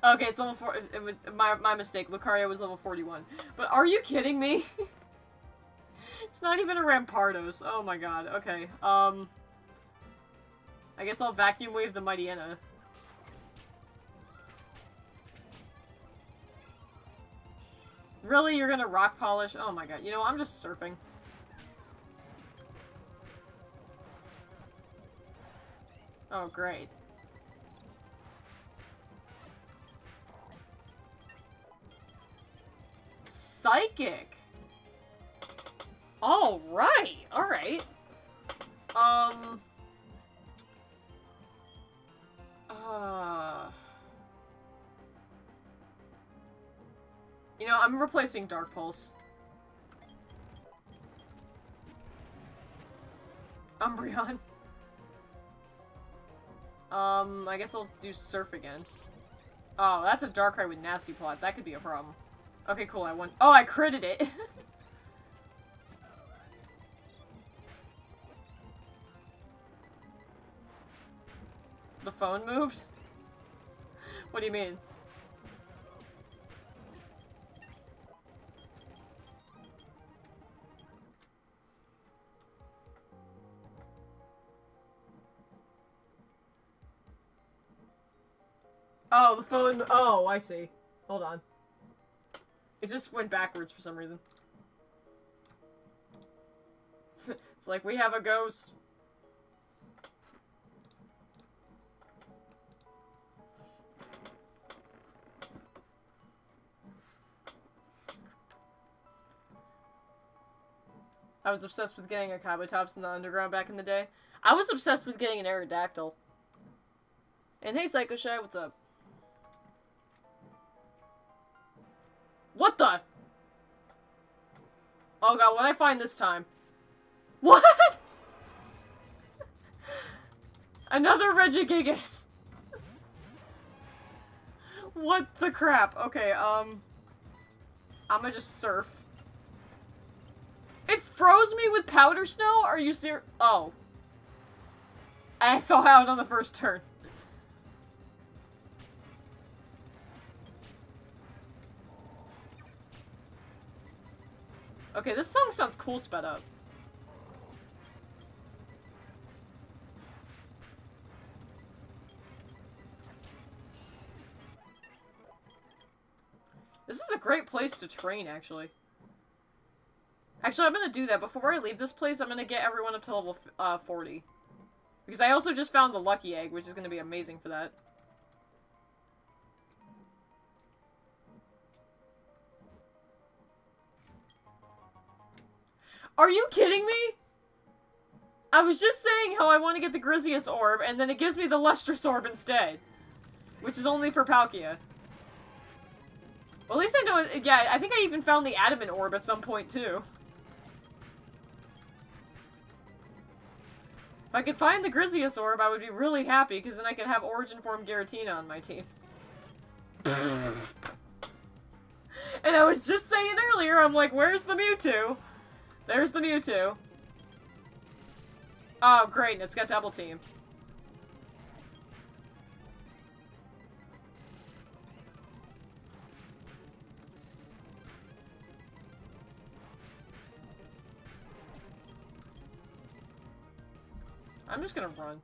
Okay, it's level 4. It was my mistake. Lucario was level 41. But are you kidding me? It's not even a Rampardos. Oh my god. Okay. I guess I'll vacuum wave the Mightyena. Really? You're gonna rock polish? Oh my god. You know, I'm just surfing. Oh, great. Psychic! Alright! Alright. You know, I'm replacing Dark Pulse. Umbreon. I guess I'll do Surf again. Oh, that's a Darkrai with Nasty Plot. That could be a problem. Okay, cool, I won. Oh, I critted it! The phone moved? What do you mean? Oh, the phone. Oh, I see. Hold on. It just went backwards for some reason. It's like, we have a ghost. I was obsessed with getting a Kabutops in the underground back in the day. I was obsessed with getting an Aerodactyl. And hey, Psycho Shy, what's up? What the? Oh god, what'd I find this time? What? Another Regigigas. What the crap? Okay, I'ma just surf. It froze me with powder snow? Are you serious? Oh. I thaw out on the first turn. Okay, this song sounds cool sped up. This is a great place to train, actually. Actually, I'm gonna do that. Before I leave this place, I'm gonna get everyone up to level 40. Because I also just found the Lucky Egg, which is gonna be amazing for that. Are you kidding me? I was just saying how I want to get the Grizius Orb, and then it gives me the Lustrous Orb instead. Which is only for Palkia. Well, at least I know, yeah, I think I even found the Adamant Orb at some point, too. If I could find the Grizius Orb, I would be really happy, because then I could have Origin Form Giratina on my team. And I was just saying earlier, I'm like, where's the Mewtwo? There's the Mewtwo. Oh, great, and it's got Double Team. I'm just gonna run.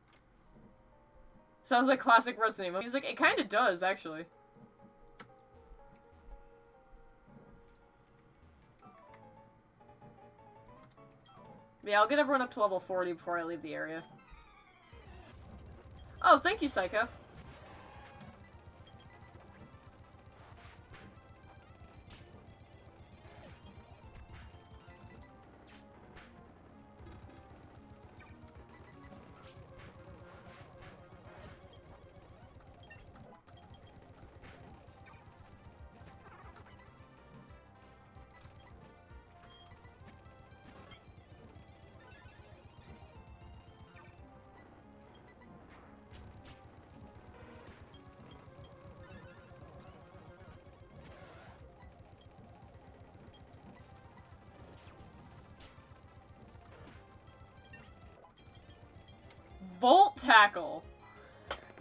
Sounds like classic Resident Evil music. It kinda does, actually. Yeah, I'll get everyone up to level 40 before I leave the area. Oh, thank you, Psycho. Volt Tackle.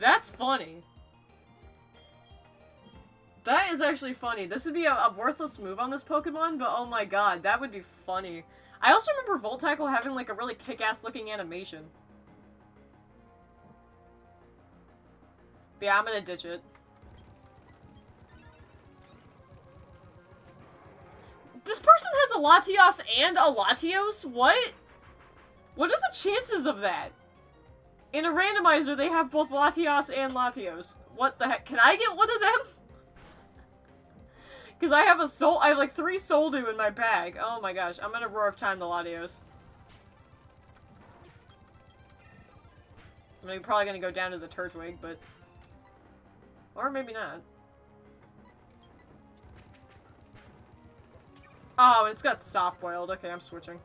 That's funny. That is actually funny. This would be a worthless move on this Pokemon, but oh my god, that would be funny. I also remember Volt Tackle having like a really kick-ass looking animation. But yeah, I'm gonna ditch it. This person has a Latios and a Latios? What? What are the chances of that? In a randomizer, they have both Latios and Latios. What the heck? Can I get one of them? Because I have I have like 3 Soldew in my bag. Oh my gosh, I'm gonna Roar of Time the Latios. I'm probably gonna go down to the Turtwig, but... Or maybe not. Oh, it's got Soft Boiled. Okay, I'm switching.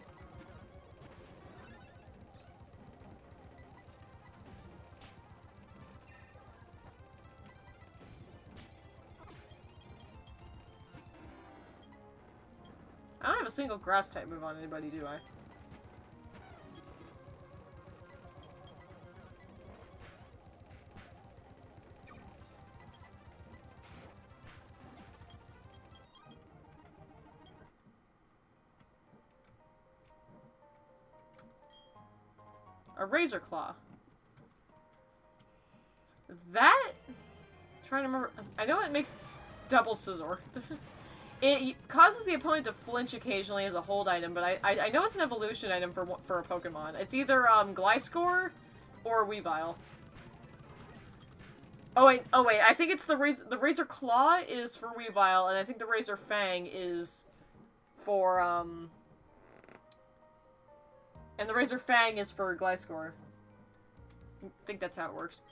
I don't have a single grass type move on anybody, do I? A Razor Claw. That... I'm trying to remember... I know it makes double Scizor. It causes the opponent to flinch occasionally as a hold item, but I know it's an evolution item for a Pokemon. It's either Gliscor or Weavile. Oh wait, I think it's the Razor Claw is for Weavile, and I think the Razor Fang is for and the Razor Fang is for Gliscor. I think that's how it works.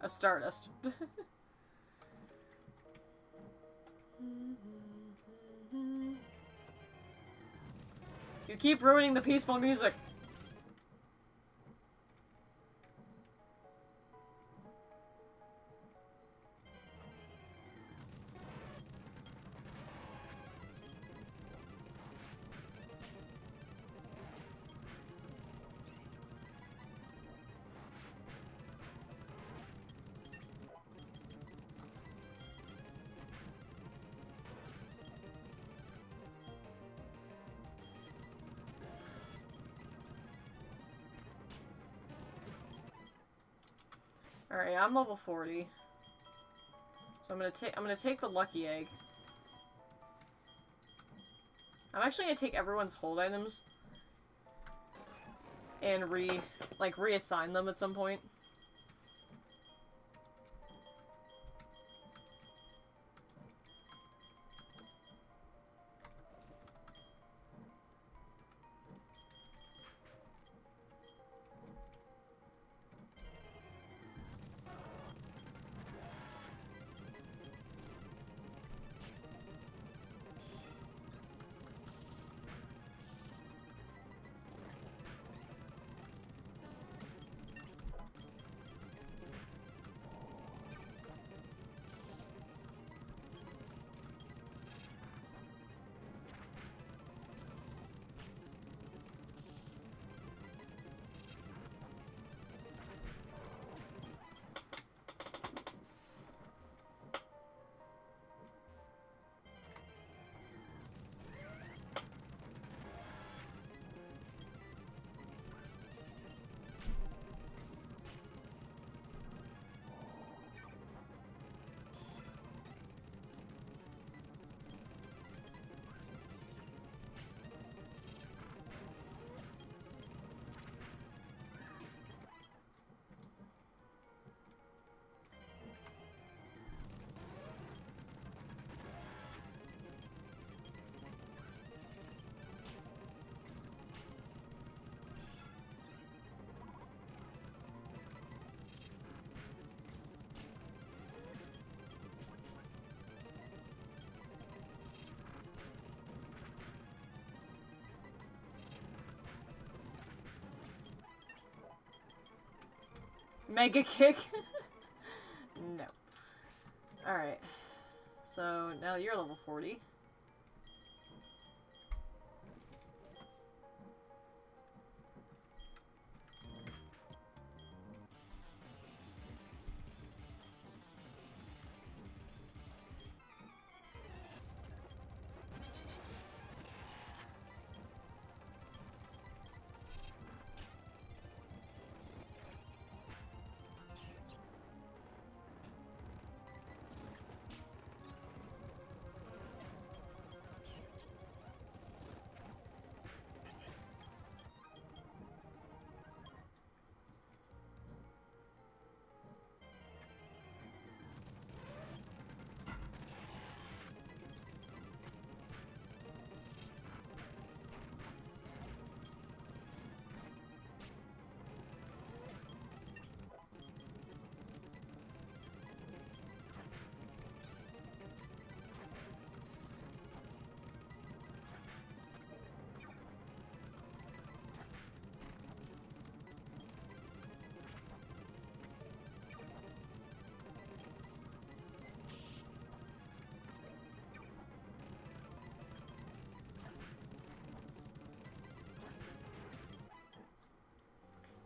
A Stardust. You keep ruining the peaceful music. Alright, I'm level 40. So I'm gonna take the Lucky Egg. I'm actually gonna take everyone's hold items and reassign them at some point. Mega Kick? No. Alright. So, now you're level 40.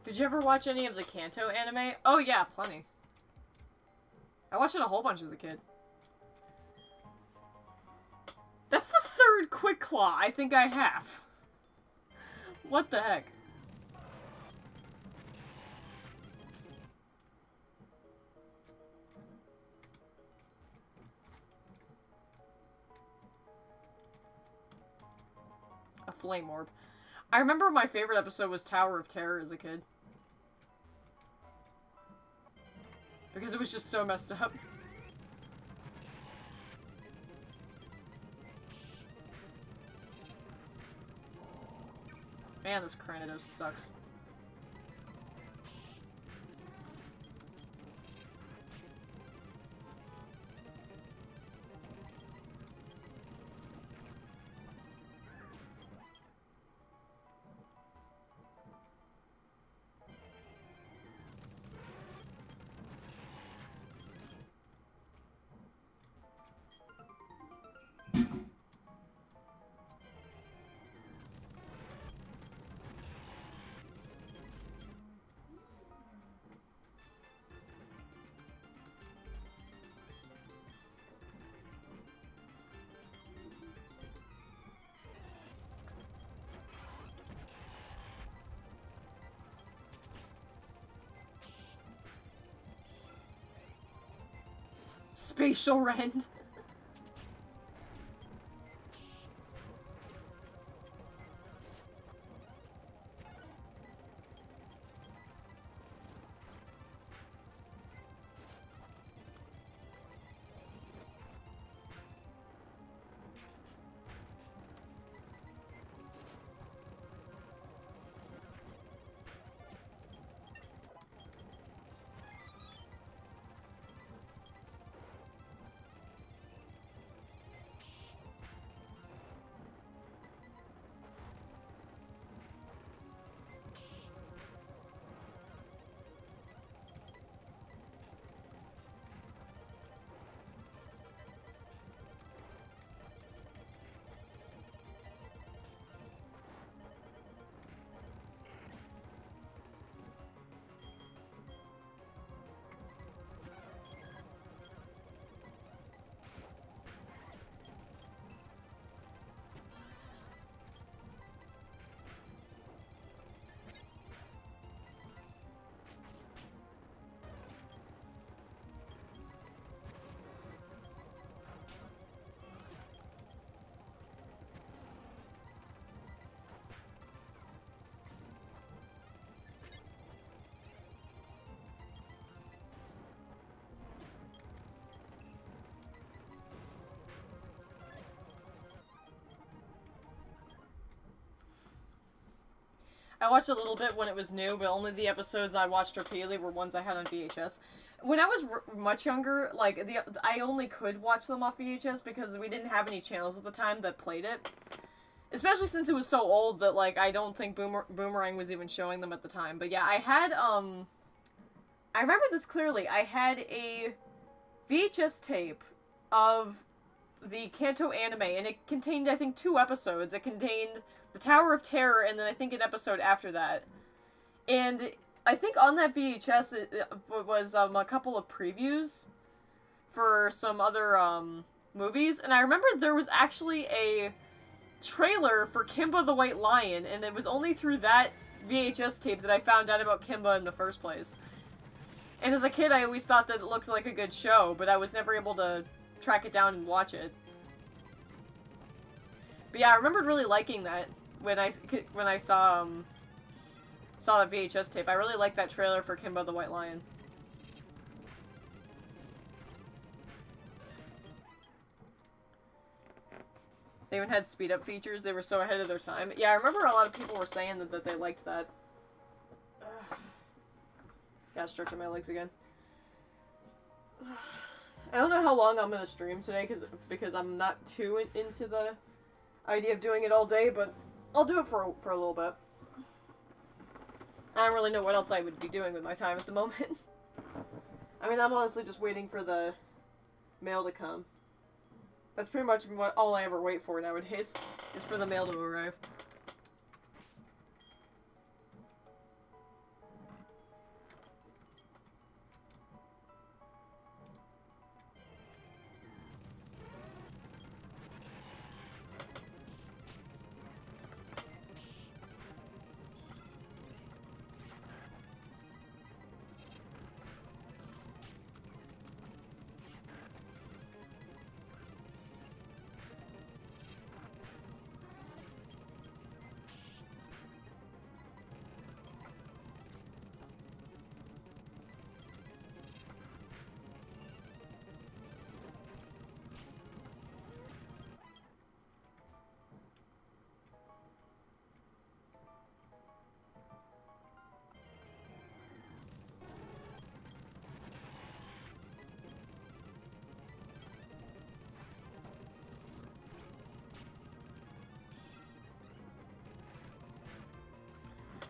Did you ever watch any of the Kanto anime? Oh yeah, plenty. I watched it a whole bunch as a kid. That's the third Quick Claw I think I have. What the heck? A flame orb. I remember my favorite episode was Tower of Terror as a kid. Because it was just so messed up. Man, this Cranidos sucks. Spatial rend. I watched a little bit when it was new, but only the episodes I watched repeatedly were ones I had on VHS. When I was much younger, like, I only could watch them off VHS because we didn't have any channels at the time that played it. Especially since it was so old that, like, I don't think Boomerang was even showing them at the time. But yeah, I had, I remember this clearly. I had a VHS tape of the Kanto anime, and it contained, I think, 2 episodes. It contained the Tower of Terror, and then I think an episode after that. And I think on that VHS it was a couple of previews for some other movies, and I remember there was actually a trailer for Kimba the White Lion, and it was only through that VHS tape that I found out about Kimba in the first place. And as a kid, I always thought that it looked like a good show, but I was never able to track it down and watch it. But yeah, I remembered really liking that when I saw that VHS tape. I really liked that trailer for Kimba the White Lion. They even had speed-up features. They were so ahead of their time. Yeah, I remember a lot of people were saying that they liked that. Ugh. Yeah, stretching my legs again. I don't know how long I'm going to stream today, because I'm not too into the idea of doing it all day, but I'll do it for a little bit. I don't really know what else I would be doing with my time at the moment. I mean, I'm honestly just waiting for the mail to come. That's pretty much all I ever wait for nowadays, is for the mail to arrive.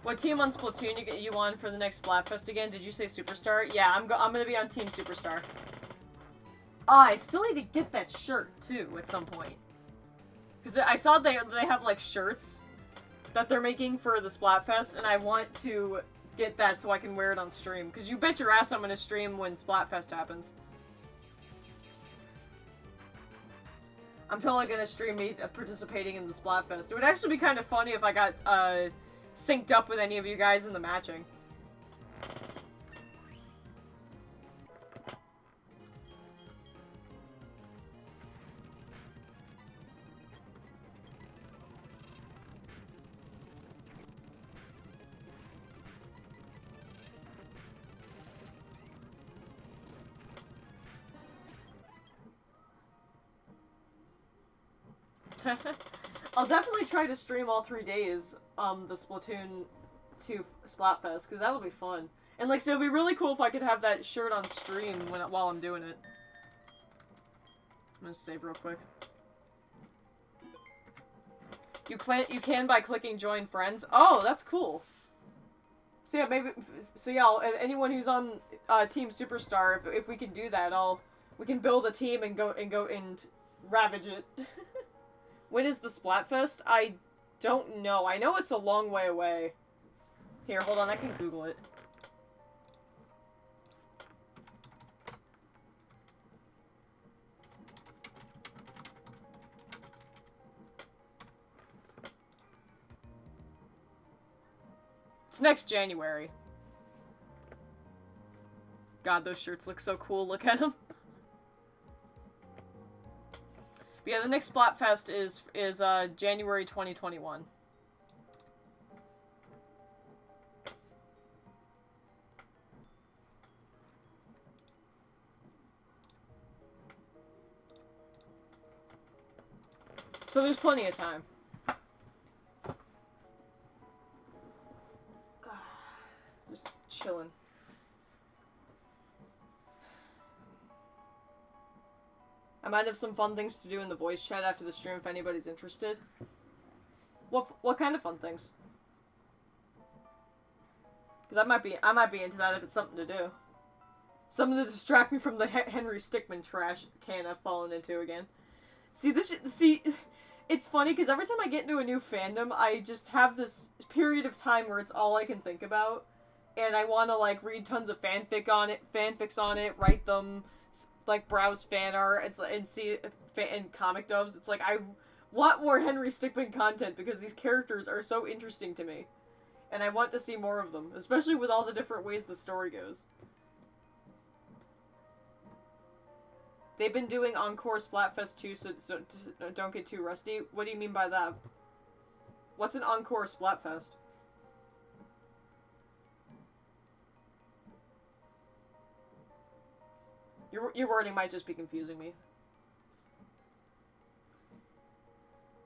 What team on Splatoon you on for the next Splatfest again? Did you say Superstar? Yeah, I'm gonna be on Team Superstar. I still need to get that shirt, too, at some point. Because I saw they have, like, shirts that they're making for the Splatfest, and I want to get that so I can wear it on stream. Because you bet your ass I'm gonna stream when Splatfest happens. I'm totally gonna stream me participating in the Splatfest. It would actually be kind of funny if I got, synced up with any of you guys in the matching. I'll definitely try to stream all 3 days, the Splatoon 2 Splatfest, because that'll be fun. And, like, so it'd be really cool if I could have that shirt on stream while I'm doing it. I'm gonna save real quick. You can by clicking join friends. Oh, that's cool. So yeah, anyone who's on Team Superstar, if we can do that, we can build a team and go and ravage it. When is the Splatfest? I don't know. I know it's a long way away. Here, hold on, I can Google it. It's next January. God, those shirts look so cool. Look at them. But yeah, the next Splatfest is January 2021. So there's plenty of time. Just chilling. I might have some fun things to do in the voice chat after the stream if anybody's interested. What kind of fun things? Because I might be into that if it's something to do. Something to distract me from the Henry Stickmin trash can I've fallen into again. See, it's funny because every time I get into a new fandom, I just have this period of time where it's all I can think about. And I want to, like, read tons of fanfics on it, write them, like, browse fan art, and see, and comic dubs. It's like, I want more Henry Stickmin content because these characters are so interesting to me. And I want to see more of them, especially with all the different ways the story goes. They've been doing Encore Splatfest too, so don't get too rusty. What do you mean by that? What's an Encore Splatfest? Your wording might just be confusing me.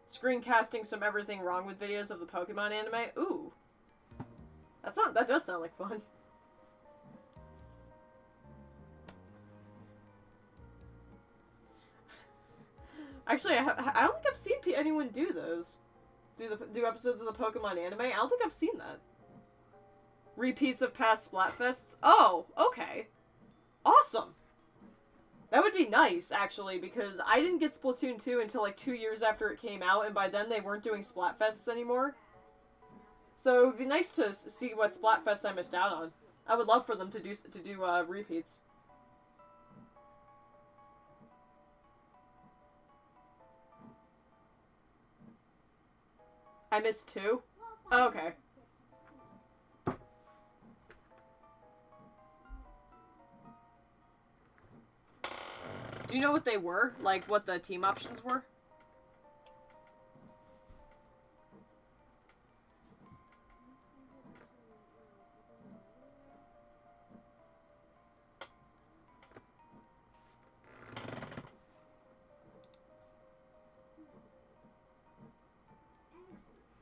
Screencasting some everything wrong with videos of the Pokemon anime? Ooh. That does sound like fun. Actually, I don't think I've seen anyone do those. Do episodes of the Pokemon anime? I don't think I've seen that. Repeats of past Splatfests? Oh, okay. Awesome! That would be nice, actually, because I didn't get Splatoon 2 until like 2 years after it came out, and by then they weren't doing Splatfests anymore. So it would be nice to see what Splatfests I missed out on. I would love for them to do repeats. I missed 2? Oh, okay. Do you know what they were? Like, what the team options were?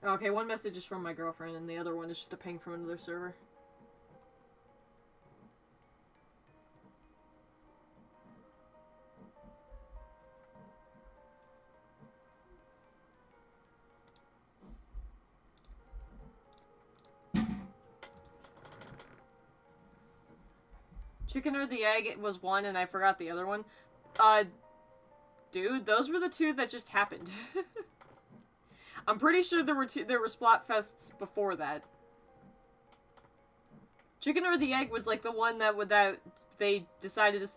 Okay, one message is from my girlfriend, and the other one is just a ping from another server. Chicken or the egg was one, and I forgot the other one. Dude, those were the two that just happened. I'm pretty sure there were Splatfests before that. Chicken or the egg was like the one that they decided to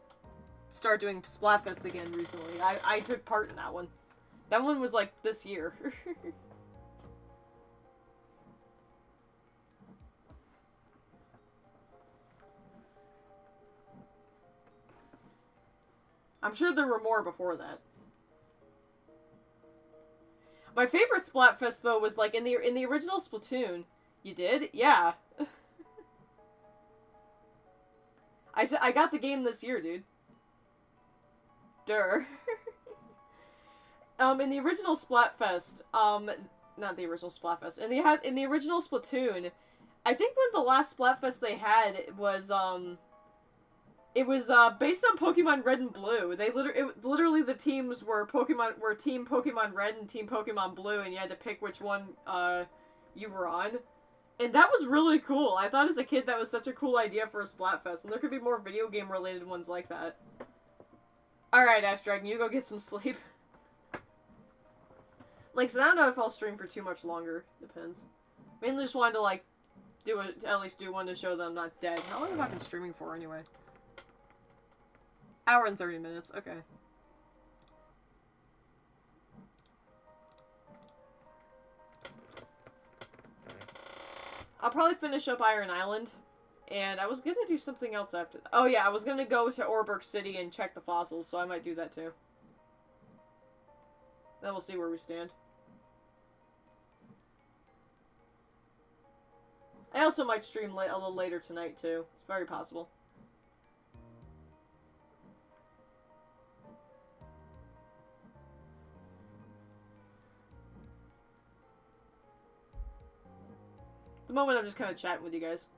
start doing Splatfests again recently. I took part in that one. That one was like this year. I'm sure there were more before that. My favorite Splatfest though was like in the original Splatoon. You did? Yeah. I got the game this year, dude. Durr. In the original Splatfest, not the original Splatfest. In the original Splatoon, I think when the last Splatfest they had was it was based on Pokemon Red and Blue. Literally the teams were Team Pokemon Red and Team Pokemon Blue, and you had to pick which one you were on. And that was really cool. I thought as a kid that was such a cool idea for a Splatfest, and there could be more video game related ones like that. Alright, Ash Dragon, you go get some sleep. Like, so I don't know if I'll stream for too much longer. Depends. Mainly just wanted to, like, at least do one to show that I'm not dead. How long have I been streaming for, anyway? Hour and 30 minutes, okay. I'll probably finish up Iron Island, and I was gonna do something else after that. Oh yeah, I was gonna go to Orberg City and check the fossils, so I might do that too. Then we'll see where we stand. I also might stream a little later tonight too. It's very possible. At the moment, I'm just kind of chatting with you guys.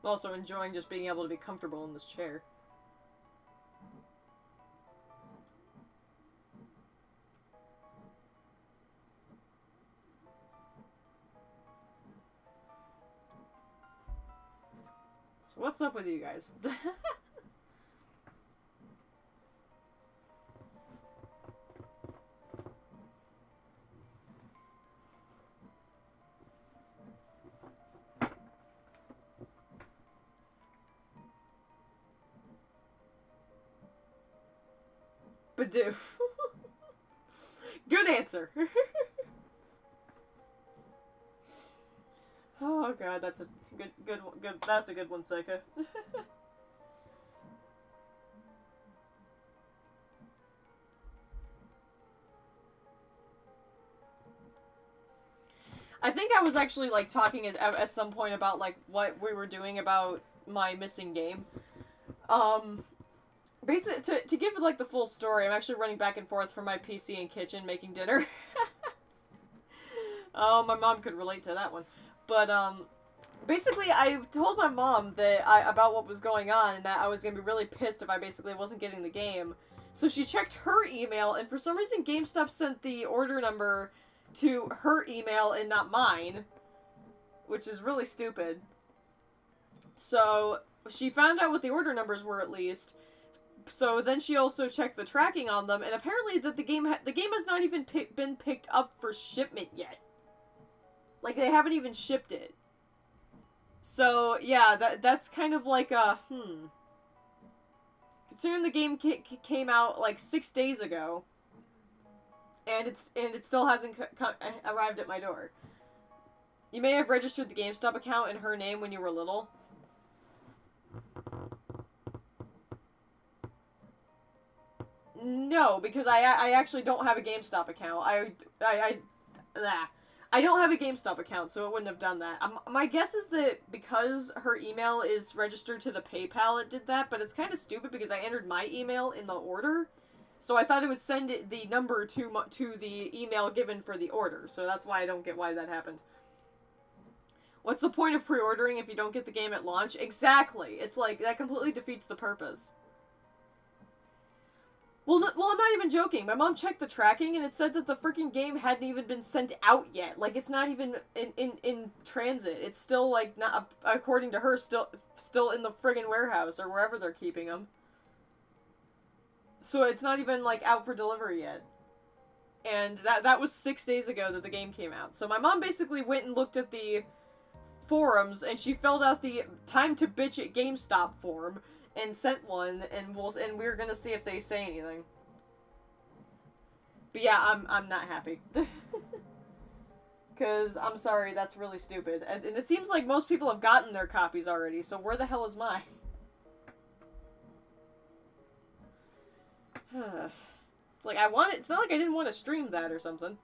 I'm also enjoying just being able to be comfortable in this chair. So what's up with you guys? Bidoof. Good answer. Oh god, that's a good that's a good one, Seika. I think I was actually like talking at some point about like what we were doing about my missing game. Basically, to give like the full story, I'm actually running back and forth from my PC and kitchen making dinner. Oh, my mom could relate to that one. But, basically, I told my mom that about what was going on and that I was gonna be really pissed if I basically wasn't getting the game. So she checked her email, and for some reason GameStop sent the order number to her email and not mine. Which is really stupid. So, she found out what the order numbers were at least. So then she also checked the tracking on them, and apparently that the game has not even been picked up for shipment yet. Like, they haven't even shipped it. So, yeah, that's kind of like a, Considering the game came out, like, 6 days ago, and it still hasn't arrived at my door. You may have registered the GameStop account in her name when you were little. No, because I actually don't have a GameStop account. I don't have a GameStop account, so it wouldn't have done that. My guess is that because her email is registered to the PayPal, it did that, but it's kind of stupid because I entered my email in the order, so I thought it would send the number to the email given for the order, so that's why I don't get why that happened. What's the point of pre-ordering if you don't get the game at launch? Exactly! It's like, that completely defeats the purpose. Well, I'm not even joking. My mom checked the tracking, and it said that the freaking game hadn't even been sent out yet. Like, it's not even in transit. It's still, like, not, according to her, still in the friggin' warehouse, or wherever they're keeping them. So it's not even, like, out for delivery yet. And that was 6 days ago that the game came out. So my mom basically went and looked at the forums, and she filled out the time to bitch at GameStop form, and sent one, and we're gonna see if they say anything. But yeah, I'm not happy. Cause, I'm sorry, that's really stupid. And it seems like most people have gotten their copies already, so where the hell is mine? It's like, it's not like I didn't want to stream that or something.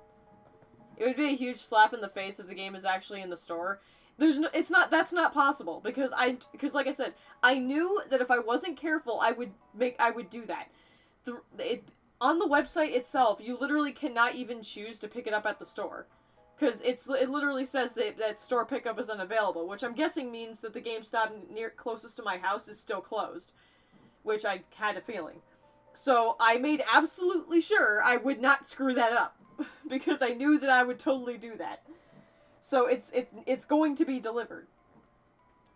It would be a huge slap in the face if the game is actually in the store. That's not possible, because like I said, I knew that if I wasn't careful, I would do that. On the website itself, you literally cannot even choose to pick it up at the store. Because it literally says that store pickup is unavailable, which I'm guessing means that the GameStop closest to my house is still closed. Which I had a feeling. So I made absolutely sure I would not screw that up. Because I knew that I would totally do that. So it's going to be delivered.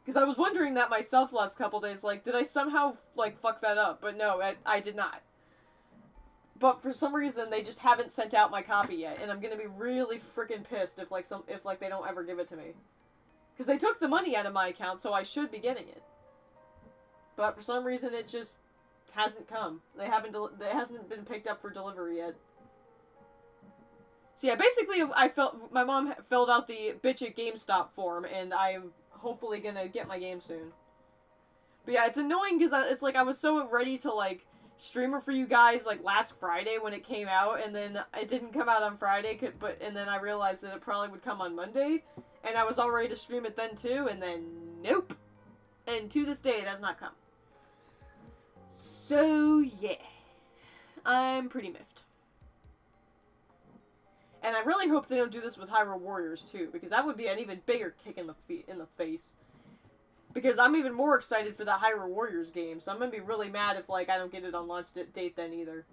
Because I was wondering that myself last couple days, like, did I somehow, like, fuck that up? But no, I did not. But for some reason, they just haven't sent out my copy yet, and I'm gonna be really freaking pissed if they don't ever give it to me. Because they took the money out of my account, so I should be getting it. But for some reason, it just hasn't come. It hasn't been picked up for delivery yet. So yeah, basically, my mom filled out the bitch at GameStop form, and I'm hopefully gonna get my game soon. But yeah, it's annoying because it's like I was so ready to, like, stream it for you guys, like, last Friday when it came out, and then it didn't come out on Friday, and then I realized that it probably would come on Monday, and I was all ready to stream it then too, and then nope. And to this day, it has not come. So yeah, I'm pretty miffed. And I really hope they don't do this with Hyrule Warriors too, because that would be an even bigger kick in the face. Because I'm even more excited for the Hyrule Warriors game, so I'm gonna be really mad if, like, I don't get it on launch date then either.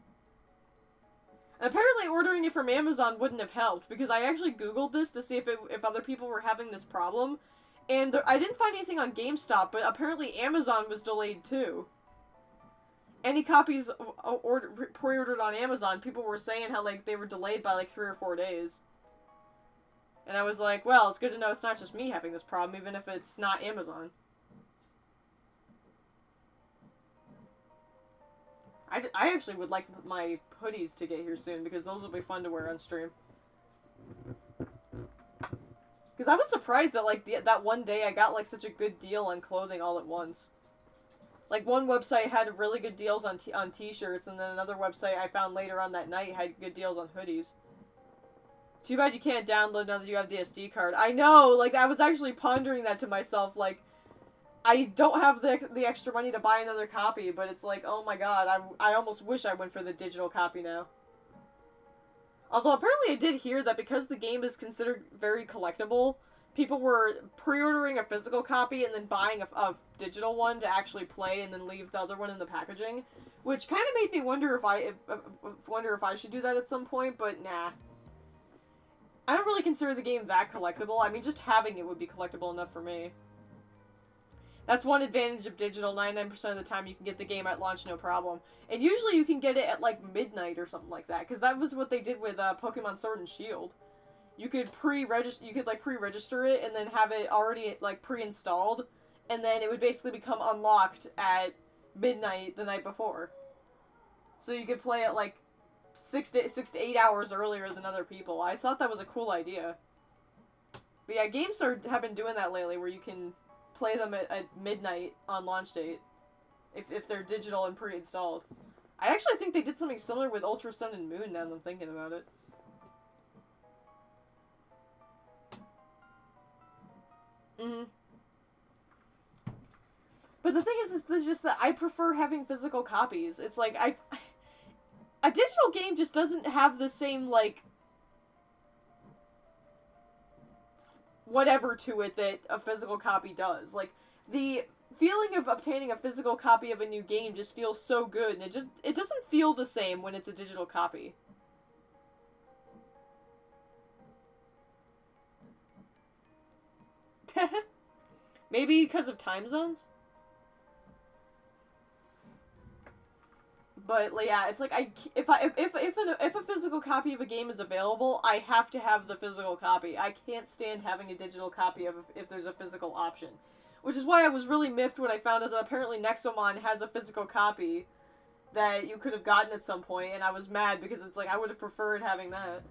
And apparently ordering it from Amazon wouldn't have helped, because I actually googled this to see if other people were having this problem, and I didn't find anything on GameStop, but apparently Amazon was delayed too. Any copies pre-ordered on Amazon, people were saying how, like, they were delayed by, like, 3 or 4 days. And I was like, well, it's good to know it's not just me having this problem, even if it's not Amazon. I actually would like my hoodies to get here soon, because those will be fun to wear on stream. Because I was surprised that, like, that one day I got, like, such a good deal on clothing all at once. Like, one website had really good deals on t-shirts, and then another website I found later on that night had good deals on hoodies. Too bad you can't download now that you have the SD card. I know! Like, I was actually pondering that to myself, like, I don't have the extra money to buy another copy, but it's like, oh my god, I almost wish I went for the digital copy now. Although apparently I did hear that because the game is considered very collectible, people were pre-ordering a physical copy and then buying a digital one to actually play and then leave the other one in the packaging, which kind of made me wonder if I should do that at some point, but nah. I don't really consider the game that collectible. I mean, just having it would be collectible enough for me. That's one advantage of digital. 99% of the time you can get the game at launch no problem. And usually you can get it at, like, midnight or something like that. Because that was what they did with Pokemon Sword and Shield. You could pre-register it and then have it already, like, pre-installed. And then it would basically become unlocked at midnight the night before. So you could play it, like, 6 to 8 hours earlier than other people. I thought that was a cool idea. But yeah, games have been doing that lately, where you can play them at midnight on launch date, if they're digital and pre-installed. I actually think they did something similar with Ultra Sun and Moon, now that I'm thinking about it. But the thing is just that I prefer having physical copies. It's like, a digital game just doesn't have the same, like, whatever to it that a physical copy does. Like, the feeling of obtaining a physical copy of a new game just feels so good, and it doesn't feel the same when it's a digital copy. Maybe because of time zones? But yeah, it's like if a physical copy of a game is available, I have to have the physical copy. I can't stand having a digital copy of if there's a physical option. Which is why I was really miffed when I found out that apparently Nexomon has a physical copy that you could have gotten at some point, and I was mad because it's like I would have preferred having that.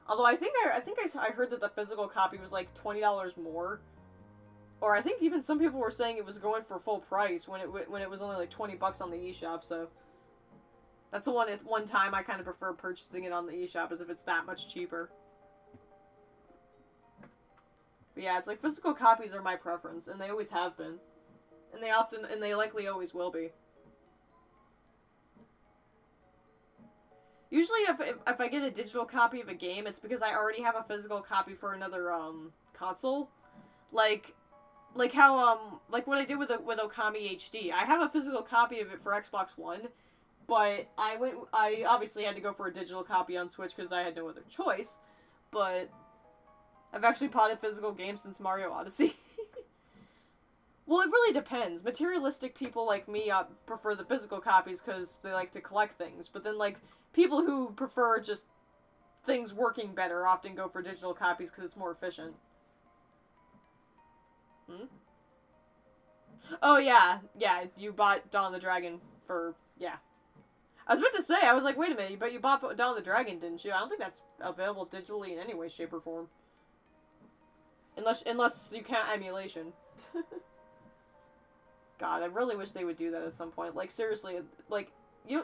Although I think I heard that the physical copy was like $20 more, or I think even some people were saying it was going for full price when it was only like $20 on the eShop. So. That's the one time I kind of prefer purchasing it on the eShop, as if it's that much cheaper. But yeah, it's like physical copies are my preference, and they always have been. And they likely always will be. Usually if I get a digital copy of a game, it's because I already have a physical copy for another, console. Like how, like what I did with Okami HD. I have a physical copy of it for Xbox One, but I obviously had to go for a digital copy on Switch because I had no other choice, but I've actually bought a physical game since Mario Odyssey. Well, it really depends. Materialistic people like me prefer the physical copies because they like to collect things, but then, like, people who prefer just things working better often go for digital copies because it's more efficient. Oh, yeah. Yeah, you bought Dawn of the Dragon for... yeah. I was about to say, I was like, wait a minute, but you bought Dawn of the Dragon, didn't you? I don't think that's available digitally in any way, shape, or form. Unless you count emulation. God, I really wish they would do that at some point. Like, seriously, like, you...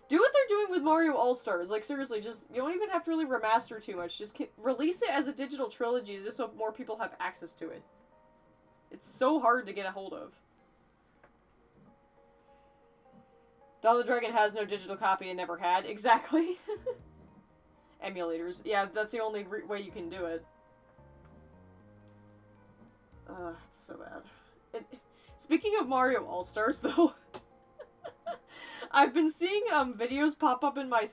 do what they're doing with Mario All-Stars. Like, seriously, just... you don't even have to really remaster too much. Just release it as a digital trilogy just so more people have access to it. It's so hard to get a hold of. Dawn of the Dragon has no digital copy and never had. Exactly. Emulators. Yeah, that's the only way you can do it. It's so bad. Speaking of Mario All-Stars, though, I've been seeing videos pop up in my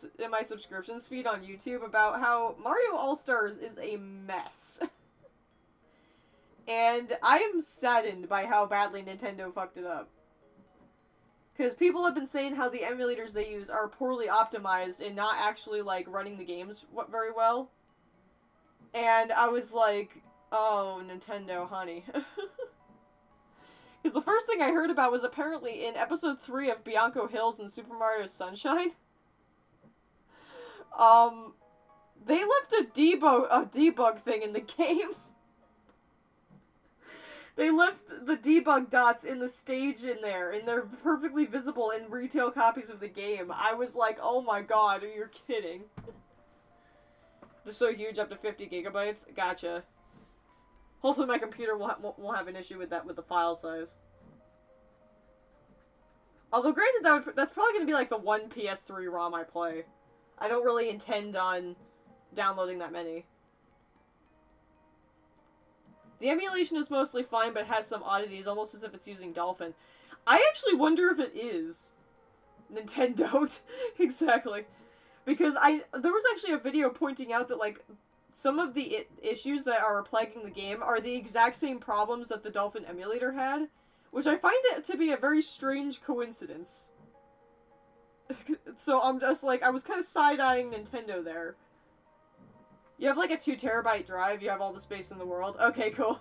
subscriptions feed on YouTube about how Mario All-Stars is a mess. And I am saddened by how badly Nintendo fucked it up. Because people have been saying how the emulators they use are poorly optimized and not actually, like, running the games very well. And I was like, oh, Nintendo, honey. Because the first thing I heard about was apparently in episode 3 of Bianco Hills and Super Mario Sunshine. They left a debug thing in the game. They left the debug dots in the stage in there, and they're perfectly visible in retail copies of the game. I was like, oh my god, are you kidding? They're so huge, up to 50 gigabytes? Gotcha. Hopefully my computer won't have an issue with that, with the file size. Although granted, that's probably going to be like the one PS3 ROM I play. I don't really intend on downloading that many. The emulation is mostly fine, but has some oddities, almost as if it's using Dolphin. I actually wonder if it is. Nintendo. Exactly. Because there was actually a video pointing out that, like, some of the issues that are plaguing the game are the exact same problems that the Dolphin emulator had, which I find it to be a very strange coincidence. So I'm just like, I was kind of side-eyeing Nintendo there. You have like a 2 terabyte drive, you have all the space in the world. Okay, cool.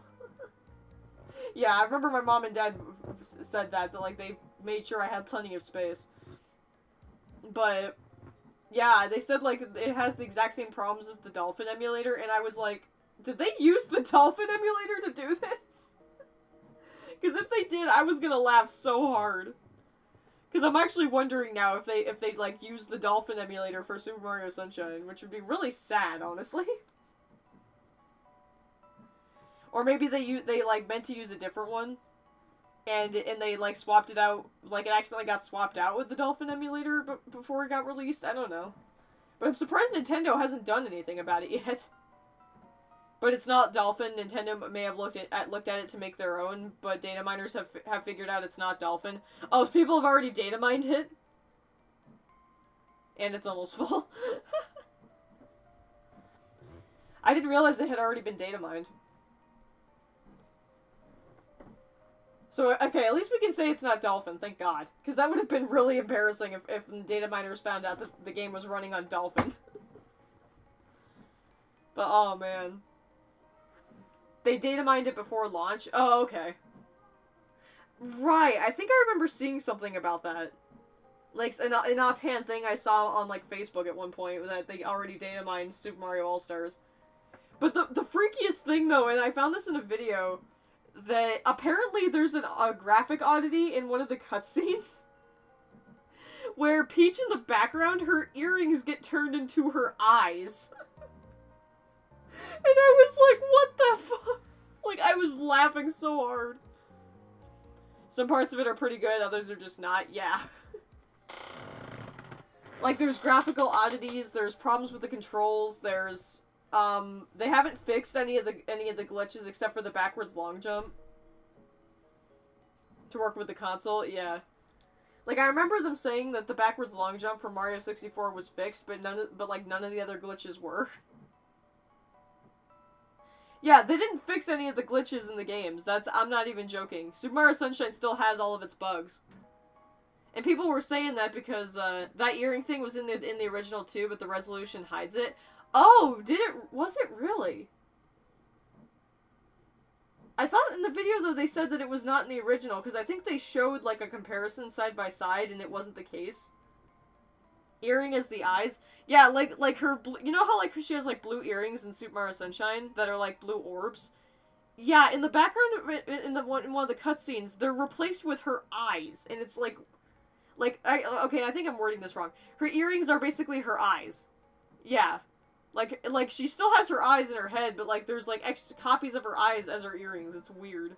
Yeah, I remember my mom and dad said that like they made sure I had plenty of space. But yeah, they said like it has the exact same problems as the Dolphin emulator, and I was like, did they use the Dolphin emulator to do this? Because if they did, I was gonna laugh so hard. Because I'm actually wondering now if they like use the Dolphin emulator for Super Mario Sunshine, which would be really sad, honestly. Or maybe they like meant to use a different one, and they like swapped it out, like it accidentally got swapped out with the Dolphin emulator before it got released. I don't know, but I'm surprised Nintendo hasn't done anything about it yet. But it's not Dolphin. Nintendo may have looked at it to make their own, but data miners have figured out it's not Dolphin. Oh, people have already data mined it, and it's almost full. I didn't realize it had already been data mined. So, okay, at least we can say it's not Dolphin, thank God. Because that would have been really embarrassing if data miners found out that the game was running on Dolphin. But, oh man. They data mined it before launch? Oh, okay. Right, I think I remember seeing something about that. Like, an offhand thing I saw on, like, Facebook at one point, that they already data mined Super Mario All-Stars. But the freakiest thing, though, and I found this in a video, that apparently there's a graphic oddity in one of the cutscenes, where Peach in the background, her earrings get turned into her eyes. And I was like, what the fuck? Like, I was laughing so hard. Some parts of it are pretty good, others are just not. Yeah. Like, there's graphical oddities, there's problems with the controls, there's, they haven't fixed any of the glitches except for the backwards long jump. To work with the console, yeah. Like, I remember them saying that the backwards long jump for Mario 64 was fixed, but none of the other glitches were. Yeah, they didn't fix any of the glitches in the games. I'm not even joking. Super Mario Sunshine still has all of its bugs. And people were saying that because, that earring thing was in the original too, but the resolution hides it. Oh, was it really? I thought in the video, though, they said that it was not in the original, because I think they showed, like, a comparison side by side, and it wasn't the case. Earring as the eyes. Yeah, like her, you know how, like, she has, like, blue earrings in Super Mario Sunshine that are, like, blue orbs? Yeah, in the background, in one of the cutscenes, they're replaced with her eyes, and it's, okay, I think I'm wording this wrong. Her earrings are basically her eyes. Yeah. Like, she still has her eyes in her head, but, like, there's, like, extra copies of her eyes as her earrings. It's weird.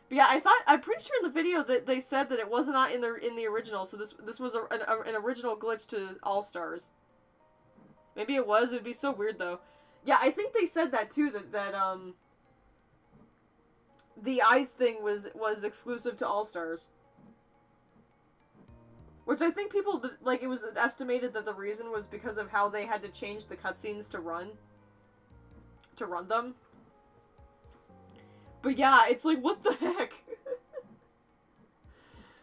But yeah, I'm pretty sure in the video that they said that it was not in the original, so this was an original glitch to All-Stars. Maybe it was. It would be so weird, though. Yeah, I think they said that, too, that the ice thing was exclusive to All Stars. Which I think people, like, it was estimated that the reason was because of how they had to change the cutscenes to run them. But yeah, it's like, what the heck?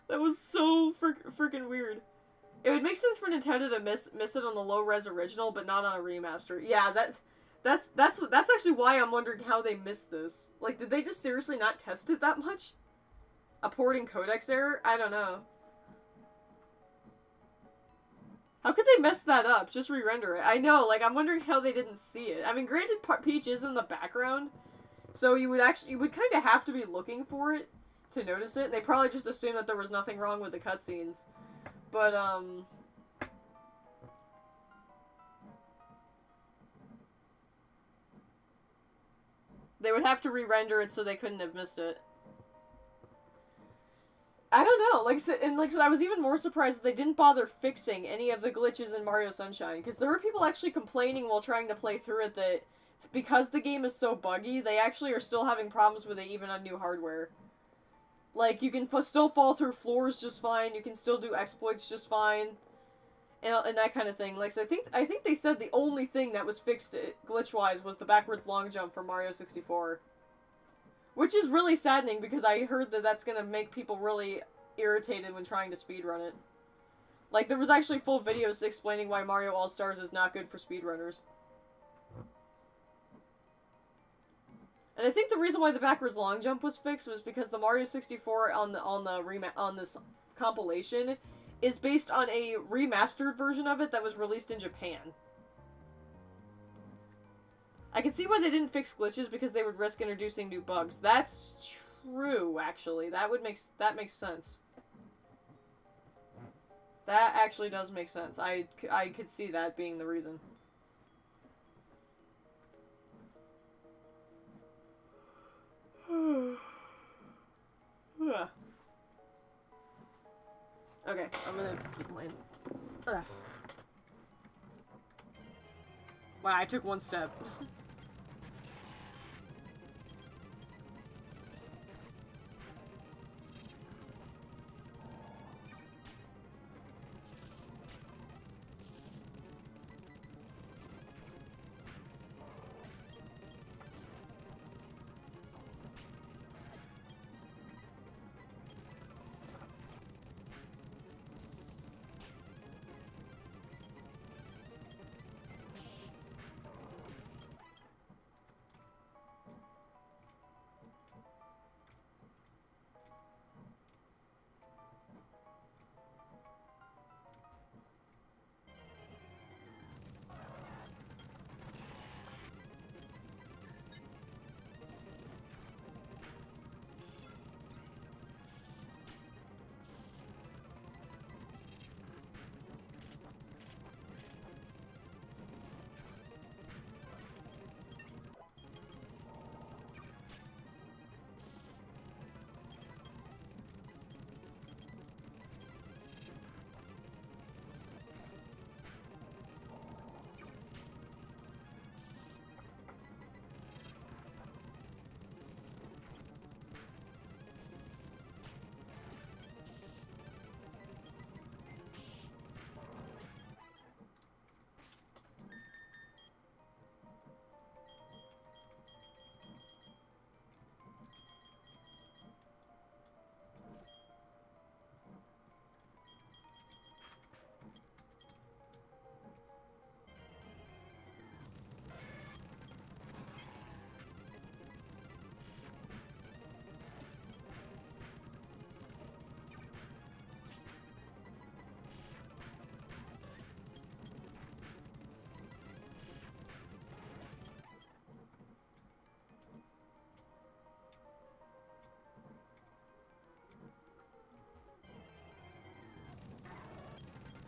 That was so freaking weird. It would make sense for Nintendo to miss it on the low-res original, but not on a remaster. Yeah, that's actually why I'm wondering how they missed this. Like, did they just seriously not test it that much? A porting codex error? I don't know. How could they mess that up? Just re-render it. I know, like, I'm wondering how they didn't see it. I mean, granted, Peach is in the background, so you would kind of have to be looking for it to notice it. They probably just assumed that there was nothing wrong with the cutscenes. But, they would have to re-render it so they couldn't have missed it. I don't know. Like I said, I was even more surprised that they didn't bother fixing any of the glitches in Mario Sunshine, because there were people actually complaining while trying to play through it that because the game is so buggy, they actually are still having problems with it even on new hardware. Like, you can still fall through floors just fine, you can still do exploits just fine, and that kind of thing. Like, so I think they said the only thing that was fixed glitch-wise was the backwards long jump for Mario 64. Which is really saddening, because I heard that that's gonna make people really irritated when trying to speedrun it. Like, there was actually full videos explaining why Mario All-Stars is not good for speedrunners. And I think the reason why the backwards long jump was fixed was because the Mario 64 on this compilation is based on a remastered version of it that was released in Japan. I can see why they didn't fix glitches, because they would risk introducing new bugs. That's true, actually. That makes sense. That actually does make sense. I could see that being the reason. Okay, I'm gonna keep playing. Wow, I took one step.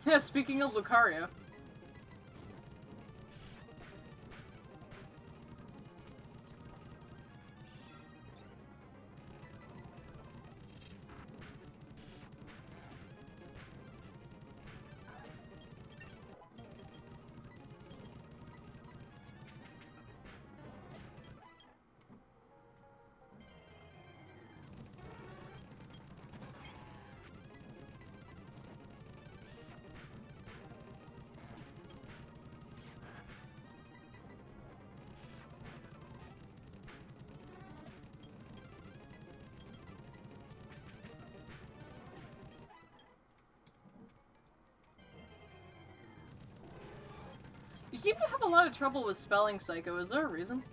Yeah, speaking of Lucario. You seem to have a lot of trouble with spelling Psycho. Is there a reason?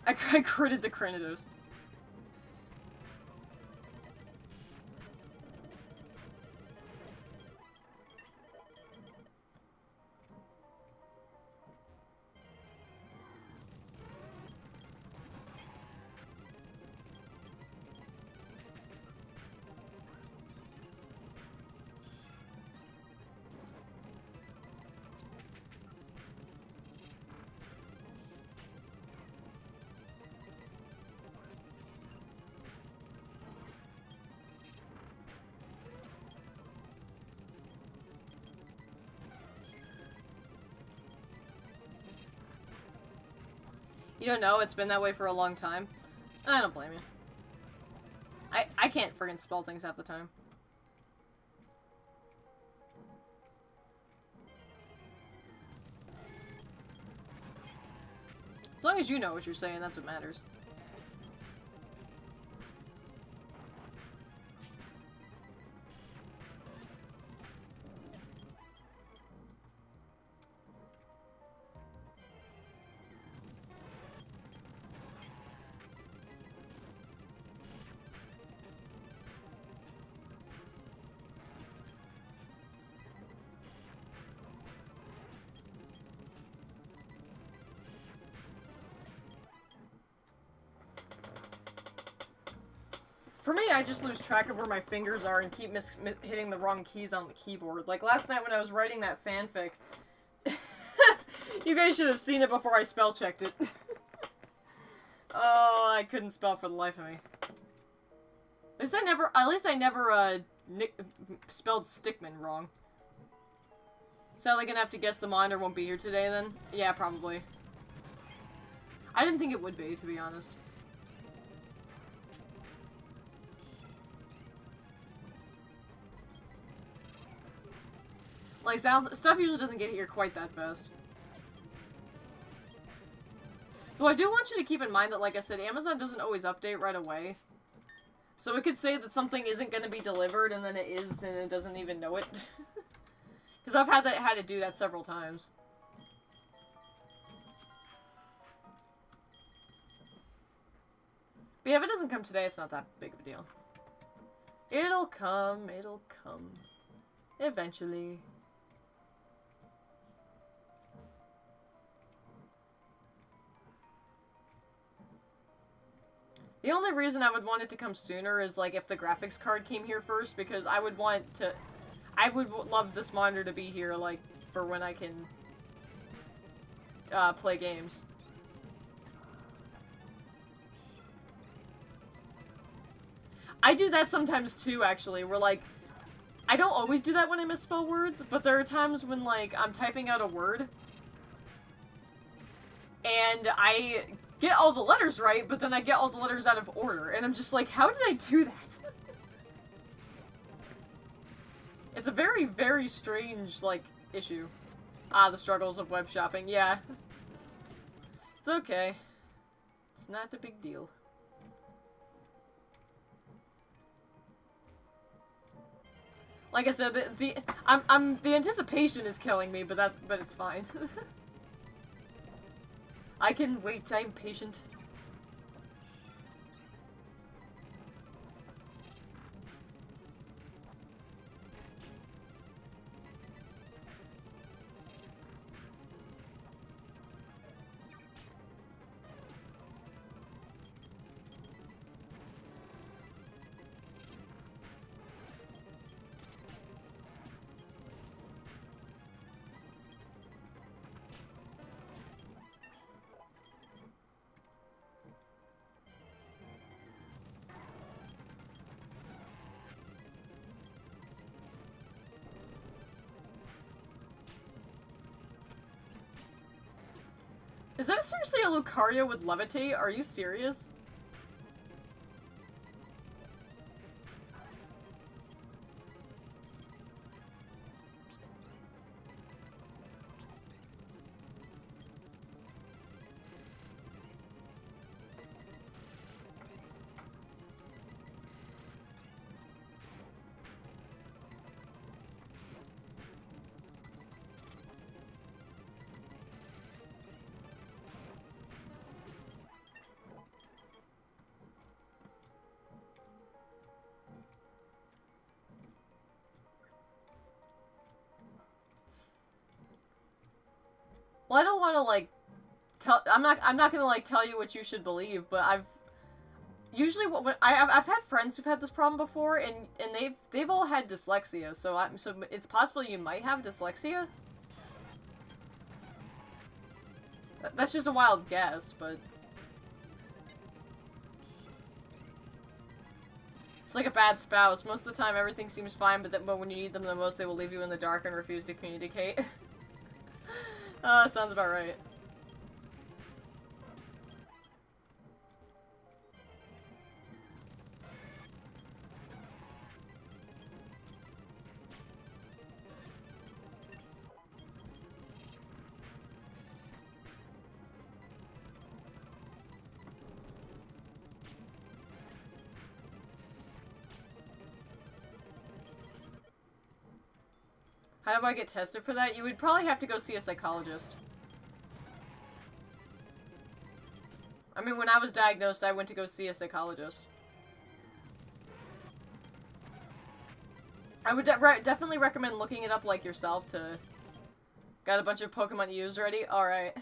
I critted the Cranidos. You don't know? It's been that way for a long time. I don't blame you. I can't friggin' spell things half the time. As long as you know what you're saying, that's what matters. For me, I just lose track of where my fingers are and keep hitting the wrong keys on the keyboard. Like last night when I was writing that fanfic, you guys should have seen it before I spell checked it. Oh, I couldn't spell for the life of me. At least I never spelled Stickman wrong. Sadly gonna have to guess the monitor won't be here today then? Yeah, probably. I didn't think it would be, to be honest. Like, stuff usually doesn't get here quite that fast. Though I do want you to keep in mind that, like I said, Amazon doesn't always update right away. So it could say that something isn't going to be delivered, and then it is, and it doesn't even know it. Because I've had to do that several times. But yeah, if it doesn't come today, it's not that big of a deal. It'll come, it'll come. Eventually. The only reason I would want it to come sooner is, like, if the graphics card came here first, because I would love this monitor to be here, like, for when I can, play games. I do that sometimes, too, actually, where, like, I don't always do that when I misspell words, but there are times when, like, I'm typing out a word, and I get all the letters right, but then I get all the letters out of order, and I'm just like, how did I do that? It's a very, very strange, like, issue. Ah, the struggles of web shopping, yeah. It's okay. It's not a big deal. Like I said, the anticipation is killing me, but it's fine. I can wait, I'm patient. Is that seriously a Lucario with Levitate? Are you serious? Well, I don't want to like I'm not gonna like tell you what you should believe, but I've usually when I've had friends who've had this problem before, and they've all had dyslexia, so it's possible you might have dyslexia. That's just a wild guess, but it's like a bad spouse. Most of the time, everything seems fine, but when you need them the most, they will leave you in the dark and refuse to communicate. Sounds about right. How do I get tested for that? You would probably have to go see a psychologist. I mean, when I was diagnosed, I went to go see a psychologist. I would definitely recommend looking it up like yourself to... Got a bunch of Pokemon used already? Alright.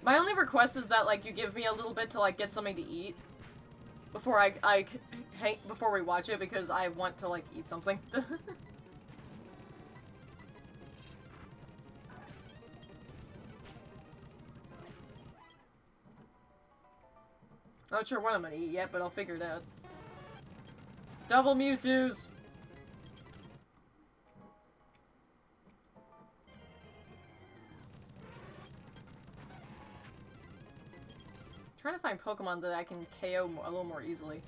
My only request is that, like, you give me a little bit to, like, get something to eat. Before before we watch it, because I want to, like, eat something. Not sure what I'm gonna eat yet, but I'll figure it out. Double Mewtwo's! Trying to find Pokemon that I can KO a little more easily.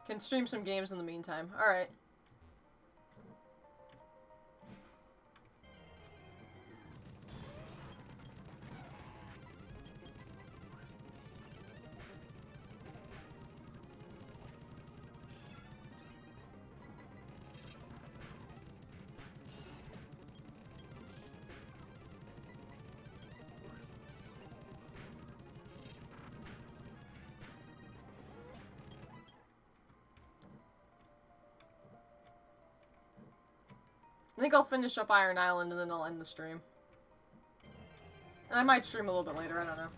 Can stream some games in the meantime. Alright. I think I'll finish up Iron Island and then I'll end the stream. And I might stream a little bit later, I don't know.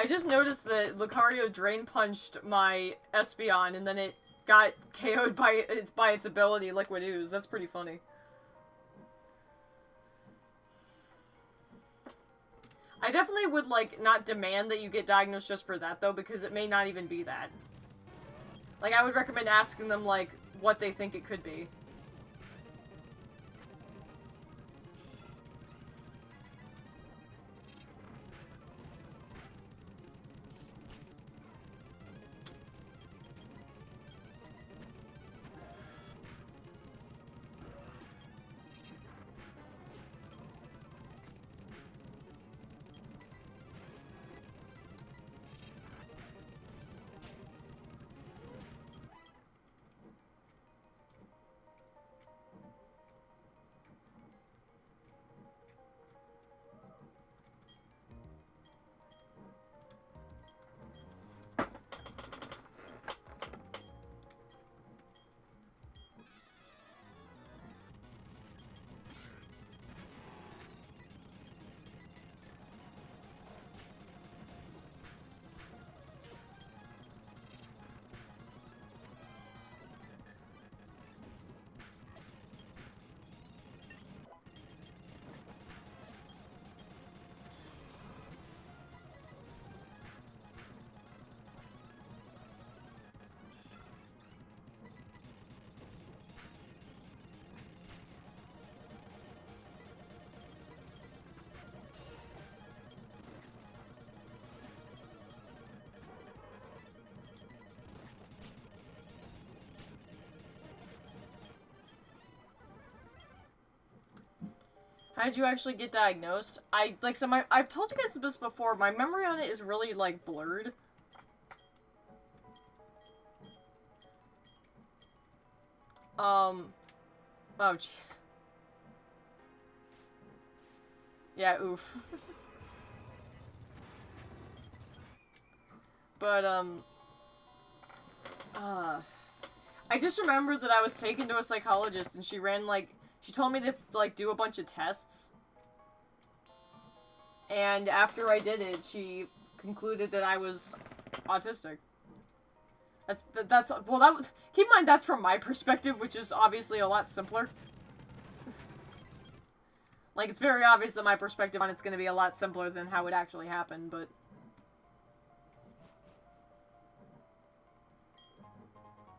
I just noticed that Lucario Drain Punched my Espeon and then it got KO'd by its ability, Liquid Ooze. That's pretty funny. I definitely would, like, not demand that you get diagnosed just for that, though, because it may not even be that. Like, I would recommend asking them, like, what they think it could be. How did you actually get diagnosed? I've told you guys this before, my memory on it is really, like, blurred. Oh, jeez. Yeah, oof. But, I just remember that I was taken to a psychologist and she ran, like, she told me to, like, do a bunch of tests. And after I did it, she concluded that I was autistic. Well, that was, keep in mind that's from my perspective, which is obviously a lot simpler. Like, it's very obvious that my perspective on it's gonna be a lot simpler than how it actually happened, but...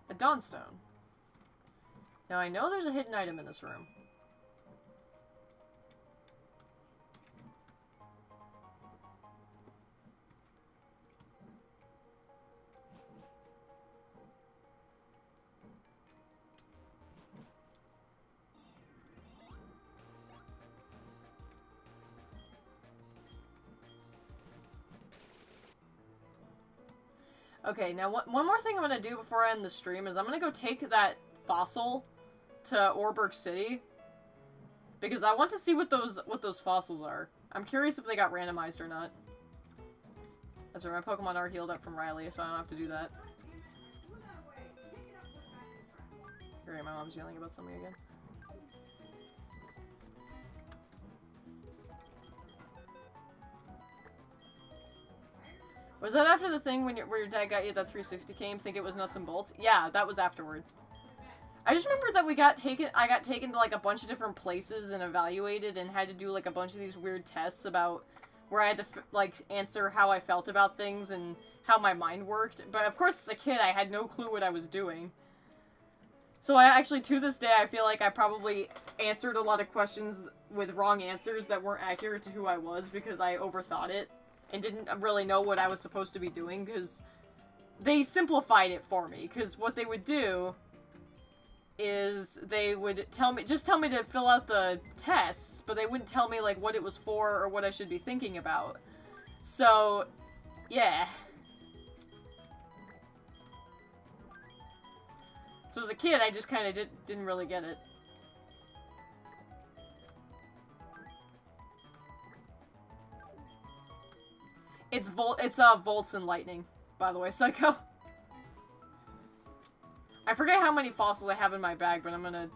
A Dawnstone. Now, I know there's a hidden item in this room. Okay, now one more thing I'm gonna do before I end the stream is I'm gonna go take that fossil to Orberg City. Because I want to see what those fossils are. I'm curious if they got randomized or not. That's right, my Pokemon are healed up from Riley, so I don't have to do that. Great, my mom's yelling about something again. Was that after the thing where your dad got you that 360 game? Think it was nuts and bolts? Yeah, that was afterward. I just remember that I got taken to like a bunch of different places and evaluated and had to do like a bunch of these weird tests about where I had to like answer how I felt about things and how my mind worked. But of course, as a kid, I had no clue what I was doing. So I actually, to this day, I feel like I probably answered a lot of questions with wrong answers that weren't accurate to who I was because I overthought it and didn't really know what I was supposed to be doing because they simplified it for me. Because what they would do is they would tell me to fill out the tests, but they wouldn't tell me like what it was for or what I should be thinking about. So, yeah. So as a kid, I just kind of didn't really get it. It's Volts and Lightning, by the way, Psycho. I forget how many fossils I have in my bag, but I'm gonna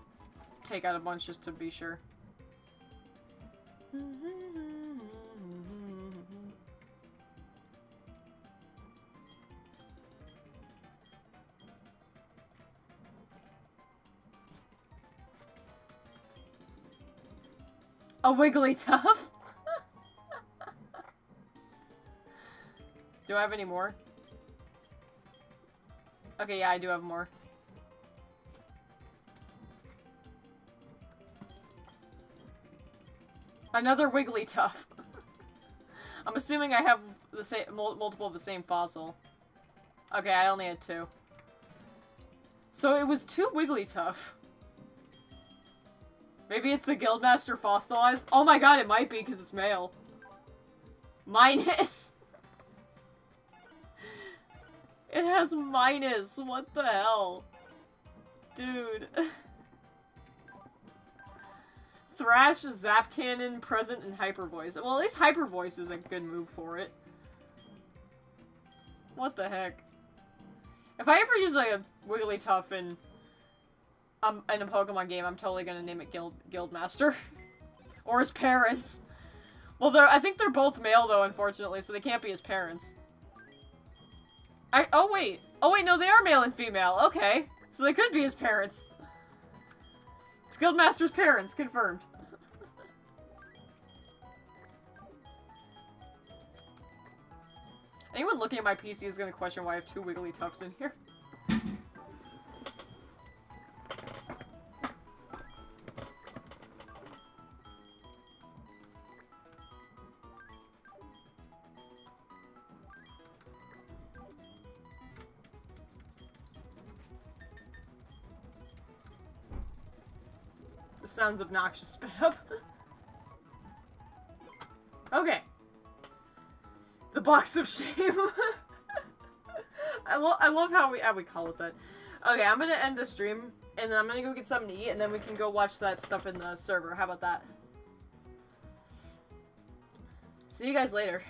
take out a bunch just to be sure. A Wigglytuff? Do I have any more? Okay, yeah, I do have more. Another Wigglytuff. I'm assuming I have the same multiple of the same fossil. Okay, I only had 2. So it was 2 Wigglytuff. Maybe it's the Guildmaster fossilized? Oh my god, it might be because it's male. Minus! It has minus! What the hell? Dude. Thrash, Zap Cannon, Present, and Hyper Voice. Well, at least Hyper Voice is a good move for it. What the heck? If I ever use like a Wigglytuff in a Pokemon game, I'm totally gonna name it Guildmaster. Or his parents. Well, I think they're both male though, unfortunately, so they can't be his parents. Oh wait, no, they are male and female. Okay, so they could be his parents. It's Guildmaster's parents, confirmed. Anyone looking at my PC is gonna question why I have 2 Wigglytuffs in here. This sounds obnoxious, spit up. Okay. The box of shame. I love how we call it that. Okay, I'm gonna end the stream, and then I'm gonna go get something to eat, and then we can go watch that stuff in the server. How about that? See you guys later.